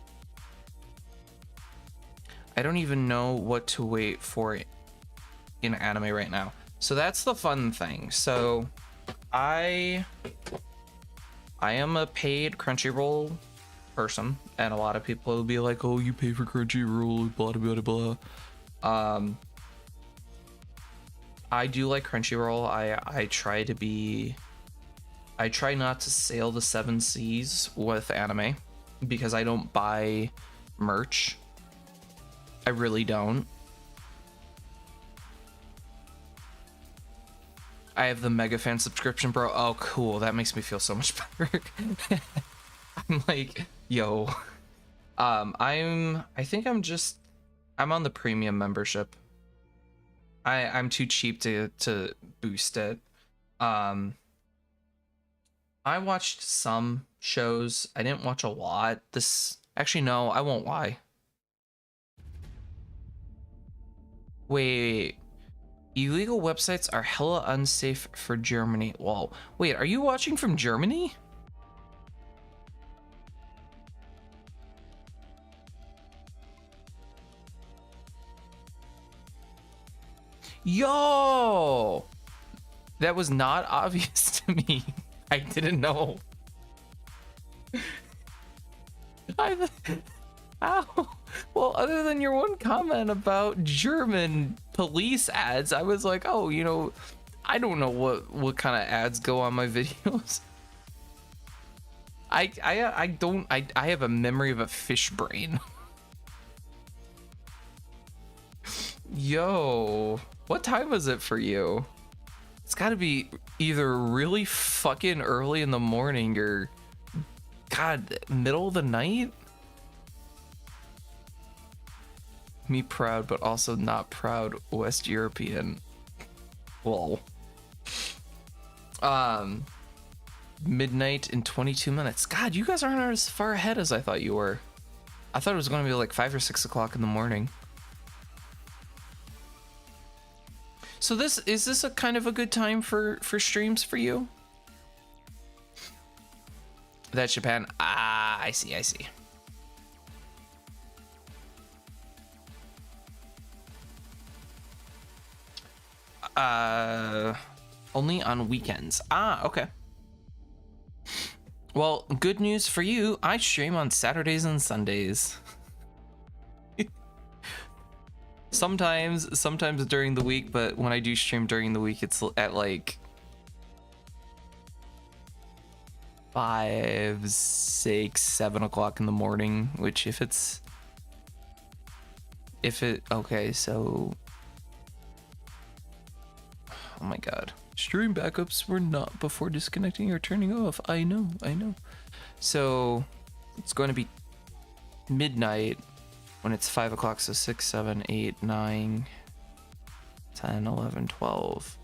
I don't even know what to wait for in anime right now. So that's the fun thing. So I am a paid Crunchyroll person, and a lot of people will be like, oh, you pay for Crunchyroll, blah blah blah blah. I do like Crunchyroll. I try not to sail the seven seas with anime because I don't buy merch. I really don't. I have the Mega Fan subscription, bro. Oh, cool. That makes me feel so much better. I'm like, yo. I think I'm on the premium membership. I'm too cheap to boost it. I watched some shows. I didn't watch a lot. Actually, no, I won't lie. Wait. Illegal websites are hella unsafe for Germany. Whoa. Wait, are you watching from Germany? Yo! That was not obvious to me. I didn't know. Ow. Well, other than your one comment about German police ads, I was like, oh, you know, I don't know what kind of ads go on my videos. I have a memory of a fish brain. Yo, what time is it for you? It's got to be either really fucking early in the morning or, God, middle of the night? Me proud, but also not proud West European. Lol. Midnight in 22 minutes. God, you guys aren't as far ahead as I thought you were. I thought it was going to be like 5 or 6 o'clock in the morning. So is this a kind of a good time for streams for you? That's Japan. Ah, I see. Only on weekends. Ah, okay. Well, good news for you. I stream on Saturdays and Sundays. Sometimes during the week, but when I do stream during the week, it's at like 5, 6, 7 o'clock in the morning, which okay, so oh my god. Stream backups were not before disconnecting or turning off. I know. So it's going to be midnight when it's 5 o'clock. So 6, 7, 8, 9, 10, 11, 12.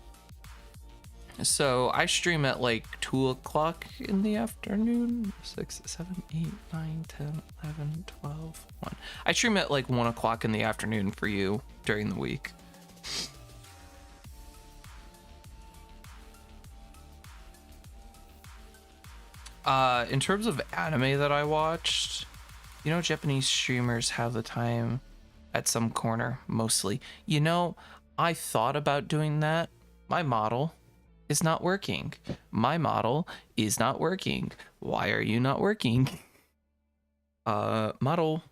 So I stream at like 2 o'clock in the afternoon. 6, 7, 8, 9, 10, 11, 12, 1. I stream at like 1 o'clock in the afternoon for you during the week. In terms of anime that I watched, you know, Japanese streamers have the time at some corner, mostly. You know, I thought about doing that. My model is not working. Why are you not working? Model.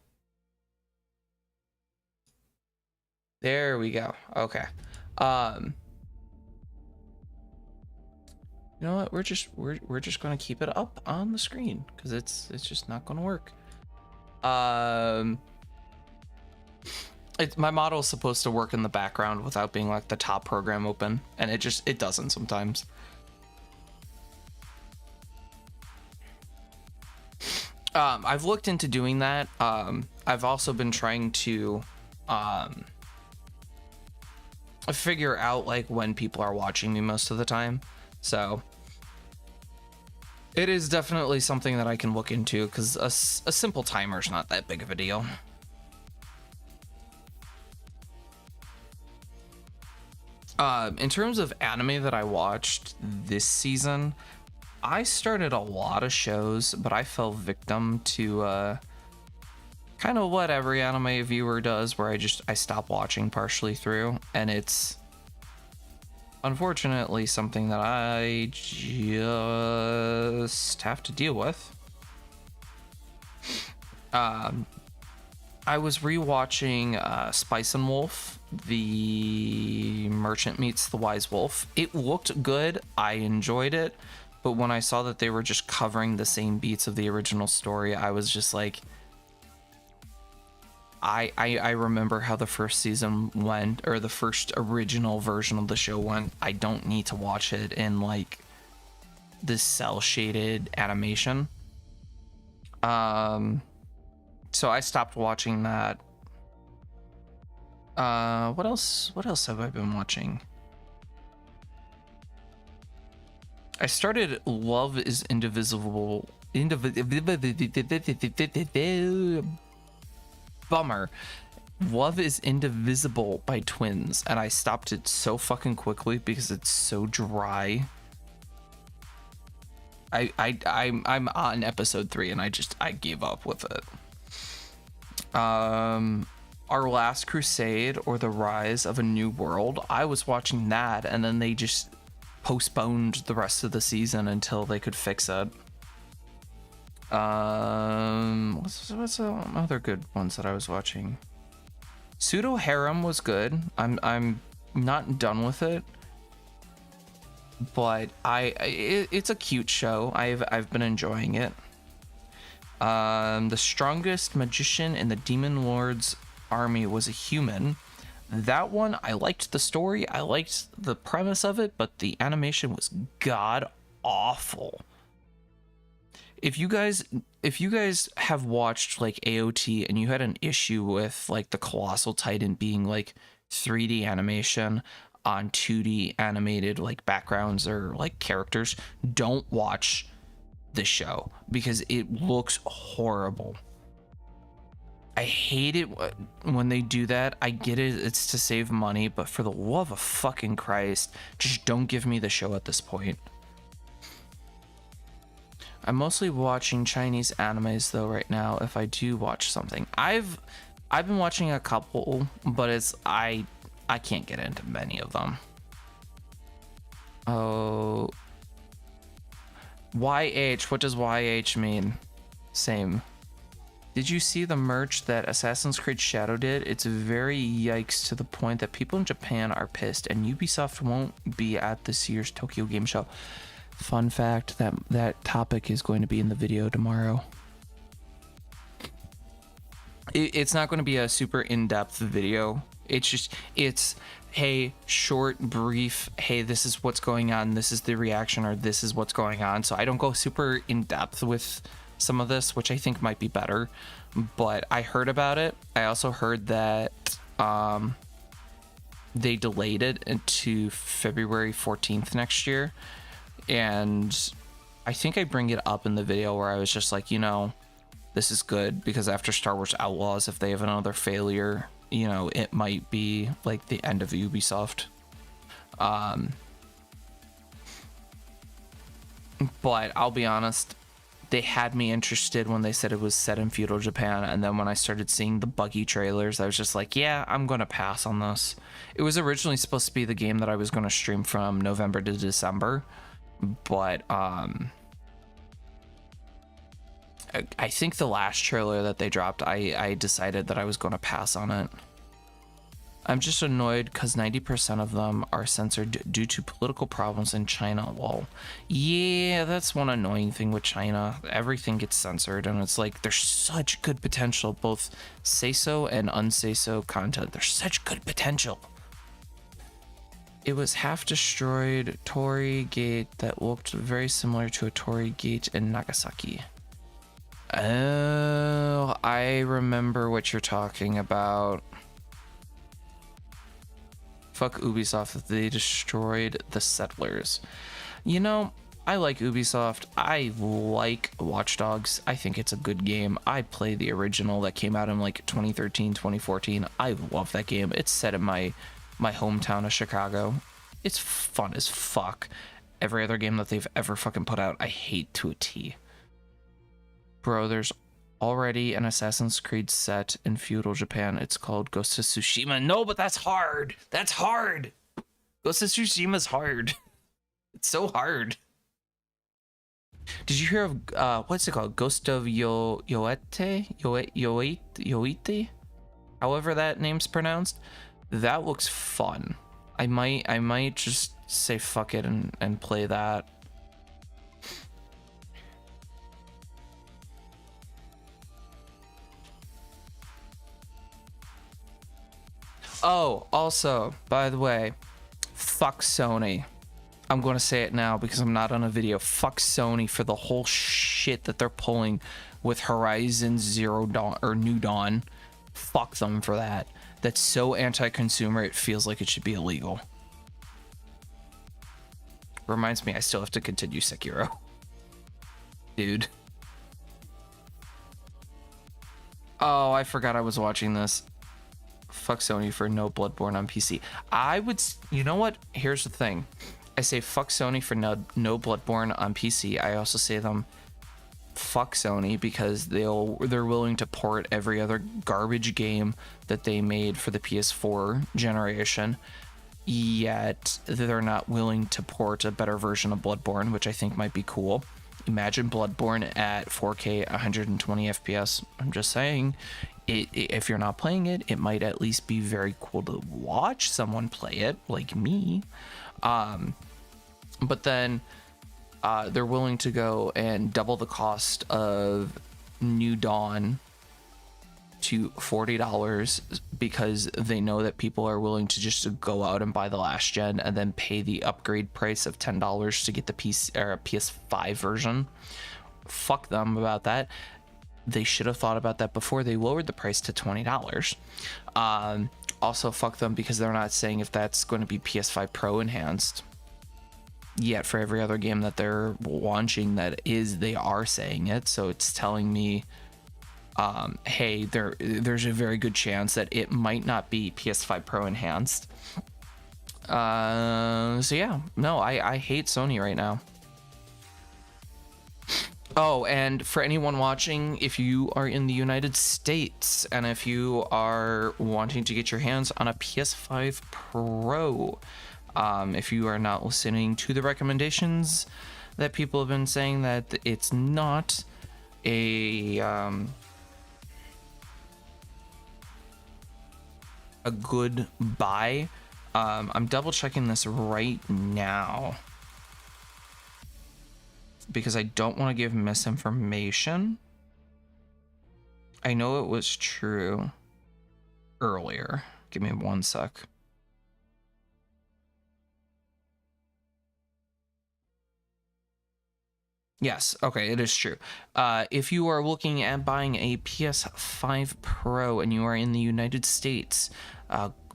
There we go. Okay. You know what? We're just gonna keep it up on the screen because it's just not gonna work. My model is supposed to work in the background without being like the top program open, and it doesn't sometimes. I've looked into doing that. I've also been trying to figure out like when people are watching me most of the time. So it is definitely something that I can look into, because a simple timer is not that big of a deal. In terms of anime that I watched this season, I started a lot of shows, but I fell victim to kind of what every anime viewer does, where I stop watching partially through, and it's unfortunately something that I just have to deal with. I was rewatching Spice and Wolf, The Merchant Meets the Wise Wolf. It looked good. I enjoyed it. But when I saw that they were just covering the same beats of the original story, I was just like, I remember how the first season went, or the first original version of the show went. I don't need to watch it in like this cell shaded animation. So I stopped watching that. What else have I been watching? I started Love is Indivisible. Bummer. Love is Indivisible by Twins, and I stopped it so fucking quickly because it's so dry. I'm on episode 3 and I gave up with it. Our Last Crusade, or The Rise of a New World, I was watching that, and then they just postponed the rest of the season until they could fix it. What's some other good ones that I was watching? Pseudo Harem was good. I'm not done with it, but it's a cute show. I've been enjoying it. The strongest magician in the Demon Lord's army was a human. That one, I liked the story, I liked the premise of it, but the animation was god awful. If you guys have watched like AOT and you had an issue with like the Colossal Titan being like 3D animation on 2D animated like backgrounds or like characters, don't watch the show because it looks horrible. I hate it when they do that. I get it, it's to save money, but for the love of fucking Christ, just don't give me the show at this point. I'm mostly watching Chinese animes though right now. If I do watch something, I've been watching a couple, but it's I can't get into many of them. Oh, YH, what does YH mean? Same. Did you see the merch that Assassin's Creed Shadow did? It's very yikes, to the point that people in Japan are pissed, and Ubisoft won't be at this year's Tokyo Game Show. Fun fact, that topic is going to be in the video tomorrow. It's not going to be a super in-depth video. It's hey, short, brief, hey, this is what's going on, this is the reaction, or this is what's going on. So I don't go super in-depth with some of this, which I think might be better, but I heard about it. I also heard that they delayed it into February 14th next year, and I think I bring it up in the video where I was just like, you know, this is good, because after Star Wars Outlaws, if they have another failure, you know, it might be like the end of Ubisoft. But I'll be honest, they had me interested when they said it was set in feudal Japan, and then when I started seeing the buggy trailers, I was just like, yeah, I'm gonna pass on this. It was originally supposed to be the game that I was gonna stream from November to December, but I think the last trailer that they dropped, I decided that I was gonna pass on it. I'm just annoyed because 90% of them are censored due to political problems in China. Well, yeah, that's one annoying thing with China. Everything gets censored, and it's like there's such good potential, both say-so and unsay-so content. There's such good potential. It was half destroyed Torii Gate that looked very similar to a Torii Gate in Nagasaki. Oh, I remember what you're talking about. Fuck Ubisoft, they destroyed the settlers. You know, I like Ubisoft. I like Watch Dogs. I think it's a good game. I play the original that came out in like 2013, 2014. I love that game. It's set in my hometown of Chicago. It's fun as fuck. Every other game that they've ever fucking put out, I hate to a T. Bro, there's already an Assassin's Creed set in feudal Japan. It's called Ghost of Tsushima. No, but that's hard. That's hard. Ghost of Tsushima's hard. It's so hard. Did you hear of what's it called? Ghost of Yoete? Yoete? However that name's pronounced. That looks fun. I might just say fuck it and play that. Oh, also, by the way, fuck Sony. I'm going to say it now because I'm not on a video. Fuck Sony for the whole shit that they're pulling with Horizon Zero Dawn or New Dawn. Fuck them for that. That's so anti-consumer, it feels like it should be illegal. Reminds me, I still have to continue Sekiro. Dude. Oh, I forgot I was watching this. Fuck Sony for no Bloodborne on PC. I would, you know what? Here's the thing. I say fuck Sony for no Bloodborne on PC. I also say them fuck Sony because they're willing to port every other garbage game that they made for the PS4 generation, yet they're not willing to port a better version of Bloodborne, which I think might be cool. Imagine Bloodborne at 4K 120 FPS. I'm just saying, if you're not playing it, it might at least be very cool to watch someone play it, like me. But then they're willing to go and double the cost of New Dawn to $40 because they know that people are willing to just go out and buy the last gen and then pay the upgrade price of $10 to get the PS5 version. Fuck them about that. They should have thought about that before they lowered the price to $20. Also, fuck them because they're not saying if that's going to be PS5 Pro enhanced. Yet for every other game that they're launching they are saying it. So it's telling me, hey, there's a very good chance that it might not be PS5 Pro enhanced. So yeah, no, I hate Sony right now. Oh, and for anyone watching, if you are in the United States and if you are wanting to get your hands on a PS5 Pro, if you are not listening to the recommendations that people have been saying that it's not a good buy, I'm double checking this right now because I don't want to give misinformation. I know it was true earlier. Give me one sec. Yes, okay, it is true. If you are looking at buying a PS5 Pro and you are in the United States,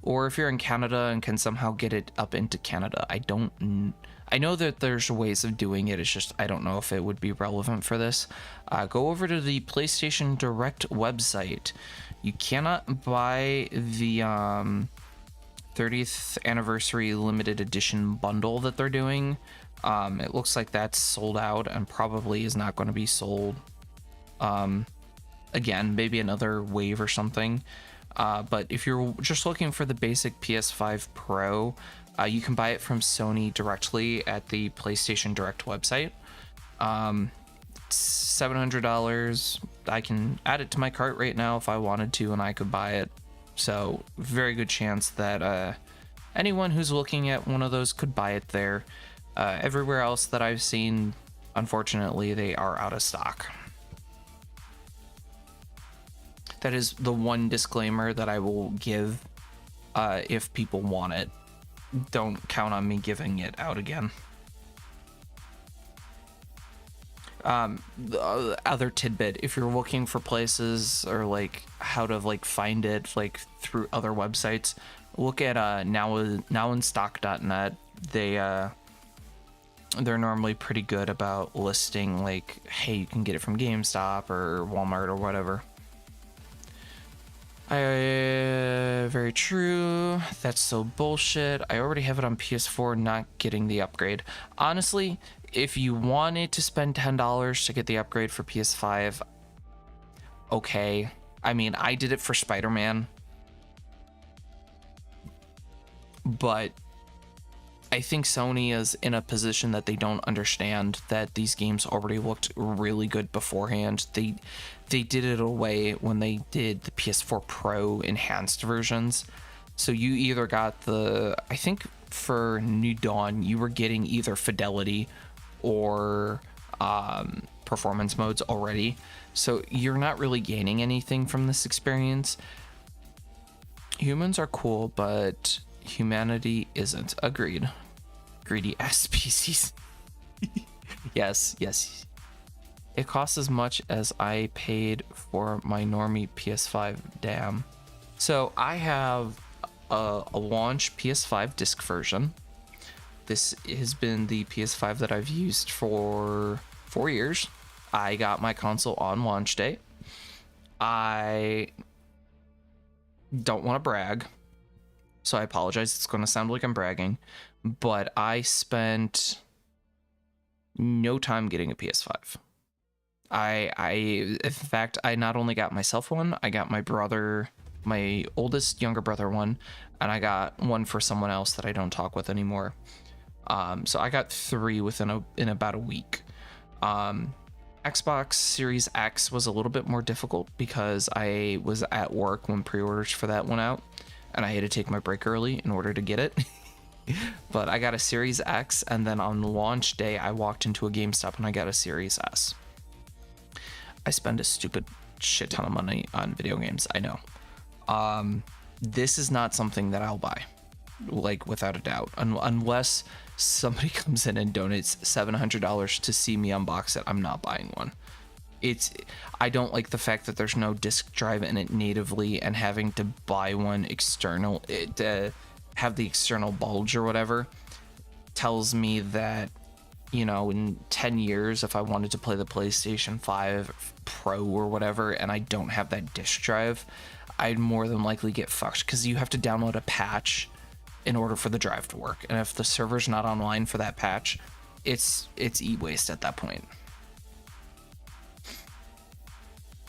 or if you're in Canada and can somehow get it up into Canada, I know that there's ways of doing it, it's just I don't know if it would be relevant for this. Go over to the PlayStation Direct website. You cannot buy the 30th anniversary limited edition bundle that they're doing. It looks like that's sold out and probably is not going to be sold again, maybe another wave or something. But if you're just looking for the basic PS5 Pro, you can buy it from Sony directly at the PlayStation Direct website. $700. I can add it to my cart right now if I wanted to, and I could buy it So very good chance that anyone who's looking at one of those could buy it there. Everywhere else that I've seen, unfortunately, they are out of stock. That is the one disclaimer that I will give. If people want it, don't count on me giving it out again. The other tidbit, if you're looking for places or like how to like find it like through other websites, look at nowinstock.net. They're normally pretty good about listing like, hey, you can get it from GameStop or Walmart or whatever. Very true. That's so bullshit. I already have it on PS4, not getting the upgrade. Honestly, if you wanted to spend $10 to get the upgrade for PS5, okay. I mean, I did it for Spiderman, but I think Sony is in a position that they don't understand that these games already looked really good beforehand. They did it away when they did the PS4 Pro enhanced versions. So you either got I think for New Dawn, you were getting either fidelity or performance modes already. So you're not really gaining anything from this experience. Humans are cool, but humanity isn't. Agreed. Greedy ass species. Yes. It costs as much as I paid for my normie PS5. Damn. So I have a launch PS5 disc version. This has been the PS5 that I've used for 4 years. I got my console on launch day. I don't want to brag, so I apologize. It's going to sound like I'm bragging, but I spent no time getting a PS5. In fact, I not only got myself one, I got my brother, my oldest younger brother one, and I got one for someone else that I don't talk with anymore. So I got 3 in about a week. Xbox Series X was a little bit more difficult because I was at work when pre-orders for that went out, and I had to take my break early in order to get it. But I got a Series X, and then on launch day, I walked into a GameStop and I got a Series S. I spend a stupid shit ton of money on video games, I know. This is not something that I'll buy, like without a doubt, unless somebody comes in and donates $700 to see me unbox it. I'm not buying one. I don't like the fact that there's no disc drive in it natively, and having to buy one external, have the external bulge or whatever, tells me that, you know, in 10 years, if I wanted to play the PlayStation 5 Pro or whatever, and I don't have that disc drive, I'd more than likely get fucked, because you have to download a patch in order for the drive to work. And if the server's not online for that patch, it's e-waste at that point.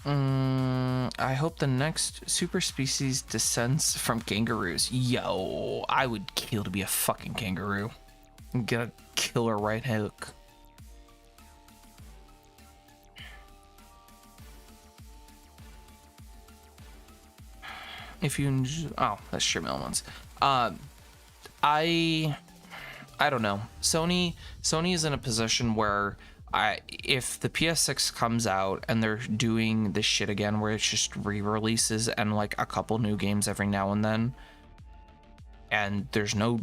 I hope the next super species descends from kangaroos. Yo, I would kill to be a fucking kangaroo. Get a killer right hook. If you that's Sure Ones. I don't know. Sony is in a position where if the PS6 comes out and they're doing this shit again where it's just re-releases and like a couple new games every now and then, and there's no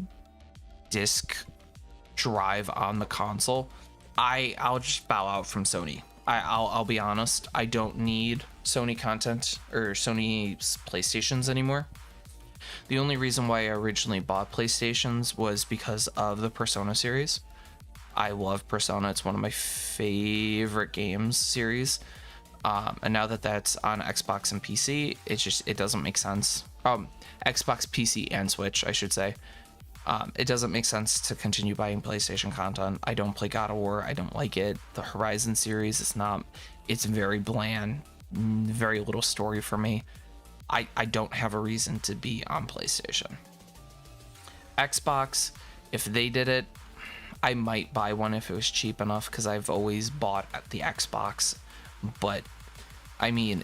disc drive on the console, I'll just bow out from Sony. I'll be honest, I don't need Sony content or Sony's PlayStations anymore. The only reason why I originally bought PlayStations was because of the Persona series. I love Persona. It's one of my favorite games series. And now that that's on Xbox and PC, it doesn't make sense. Xbox, PC, and Switch, I should say. It doesn't make sense to continue buying PlayStation content. I don't play God of War. I don't like it. The Horizon series, it's very bland, very little story for me. I don't have a reason to be on PlayStation. Xbox, if they did it, I might buy one if it was cheap enough, because I've always bought at the Xbox. But I mean,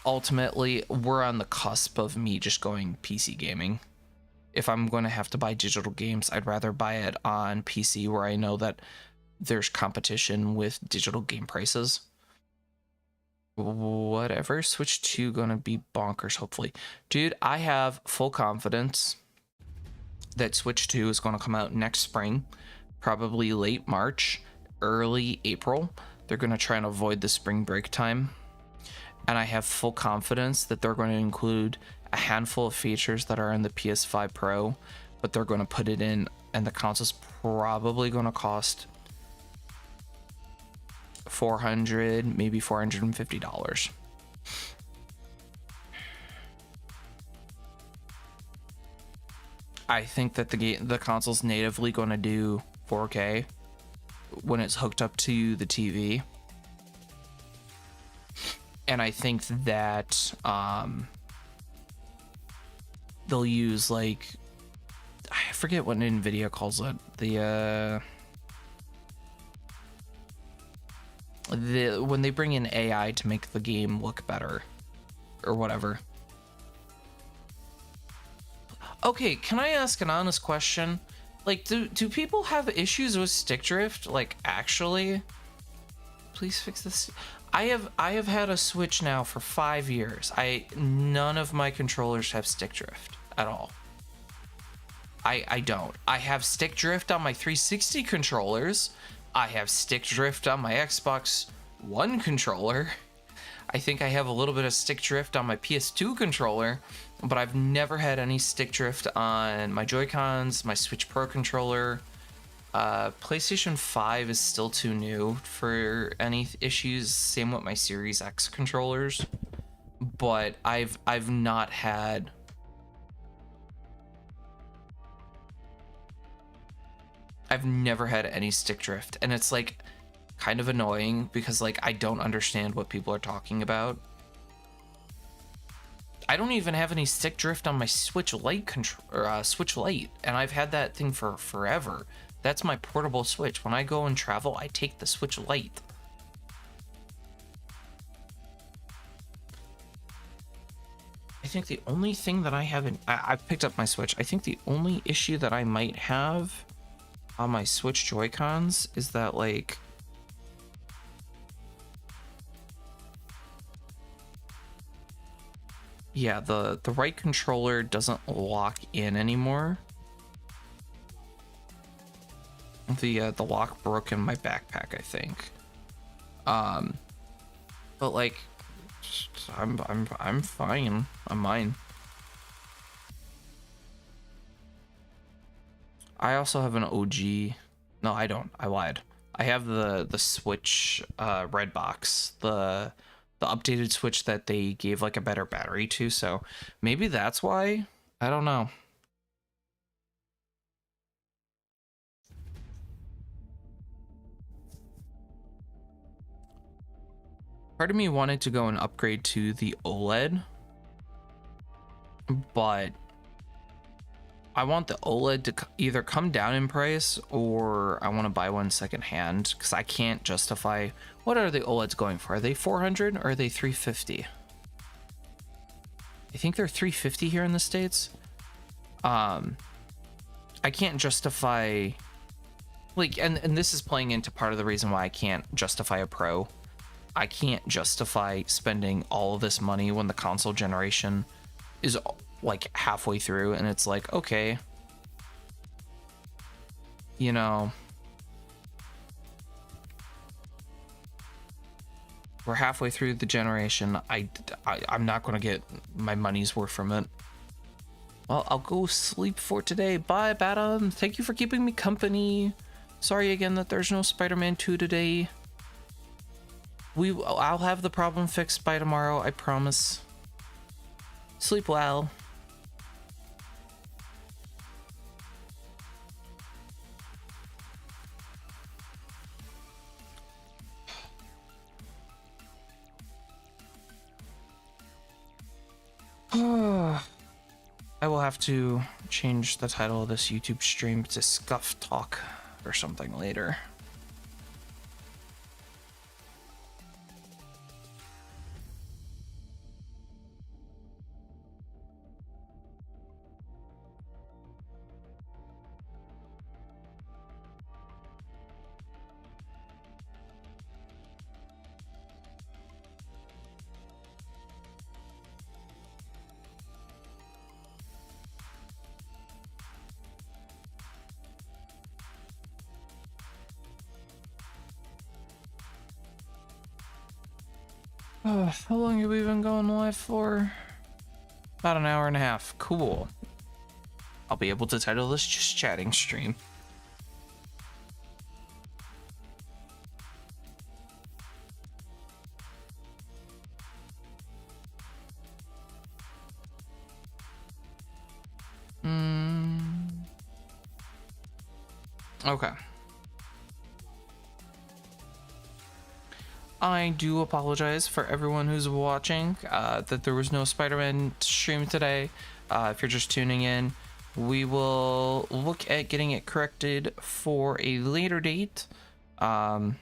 ultimately, we're on the cusp of me just going PC gaming. If I'm going to have to buy digital games, I'd rather buy it on PC where I know that there's competition with digital game prices. Whatever. Switch 2 gonna be bonkers, hopefully. Dude, I have full confidence that Switch 2 is going to come out next spring, probably late March, early April. They're going to try and avoid the spring break time. And I have full confidence that they're going to include a handful of features that are in the PS5 Pro, but they're going to put it in, and the console's probably going to cost $400, maybe $450. I think that the console's natively going to do 4K when it's hooked up to the TV. And I think that they'll use, like, I forget what NVIDIA calls it, when they bring in AI to make the game look better or whatever. Okay, can I ask an honest question? Like, do people have issues with stick drift? Like, actually? Please fix this. I have had a Switch now for 5 years. None of my controllers have stick drift at all. I don't. I have stick drift on my 360 controllers. I have stick drift on my Xbox One controller. I think I have a little bit of stick drift on my PS2 controller, but I've never had any stick drift on my Joy-Cons, my Switch Pro controller. PlayStation 5 is still too new for any issues. Same with my Series X controllers. But I've not had... I've never had any stick drift, and it's like kind of annoying because, like, I don't understand what people are talking about. I don't even have any stick drift on my Switch Lite Switch Lite, and I've had that thing for forever. That's my portable Switch. When I go and travel, I take the Switch Lite. I think the only thing that I haven't... I've picked up my Switch. I think the only issue that I might have on my Switch Joy-Cons is that, like... yeah, the right controller doesn't lock in anymore. The lock broke in my backpack, I think. But like, I'm fine on mine. I also have an OG. No, I don't. I lied. I have the Switch red box, the updated Switch that they gave like a better battery to, so maybe that's why. I don't know. Part of me wanted to go and upgrade to the OLED, but I want the OLED to either come down in price, or I want to buy one secondhand, because I can't justify... What are the OLEDs going for? Are they 400 or are they 350? I think they're 350 here in the States. I can't justify... like, and this is playing into part of the reason why I can't justify a Pro. I can't justify spending all of this money when the console generation is like halfway through, and it's like, okay, you know, we're halfway through the generation. I'm not going to get my money's worth from it. Well, I'll go sleep for today. Bye, Badam. Thank you for keeping me company. Sorry again that there's no Spider-Man 2 today. I'll have the problem fixed by tomorrow, I promise. Sleep well. I will have to change the title of this YouTube stream to Scuff Talk or something later. How long have we been going live for? About an hour and a half. Cool. I'll be able to title this just chatting stream. Okay. I do apologize for everyone who's watching that there was no Spider-Man stream today. If you're just tuning in, we will look at getting it corrected for a later date. I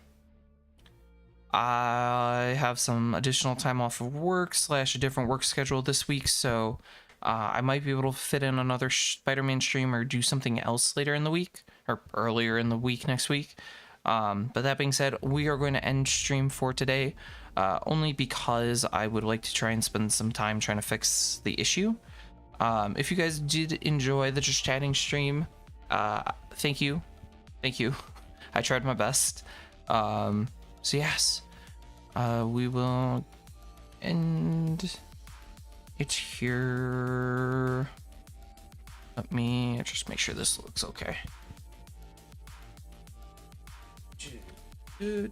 have some additional time off of work / a different work schedule this week, so I might be able to fit in another Spider-Man stream or do something else later in the week or earlier in the week next week. But that being said, we are going to end stream for today, only because I would like to try and spend some time trying to fix the issue. If you guys did enjoy the Just Chatting stream, thank you. I tried my best. So yes, we will end it here. Let me just make sure this looks okay. We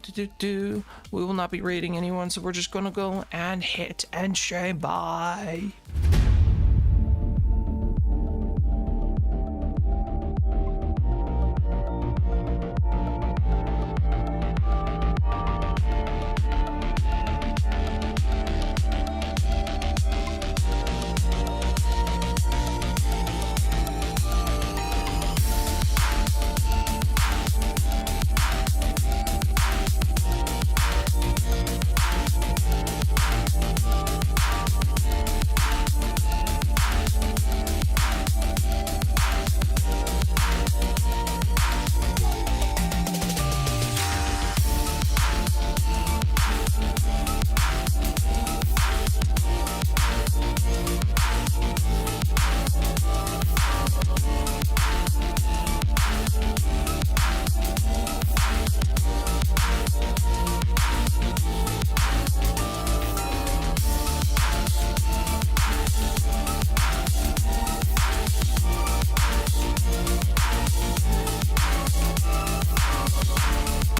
will not be rating anyone, so we're just gonna go and hit and say bye.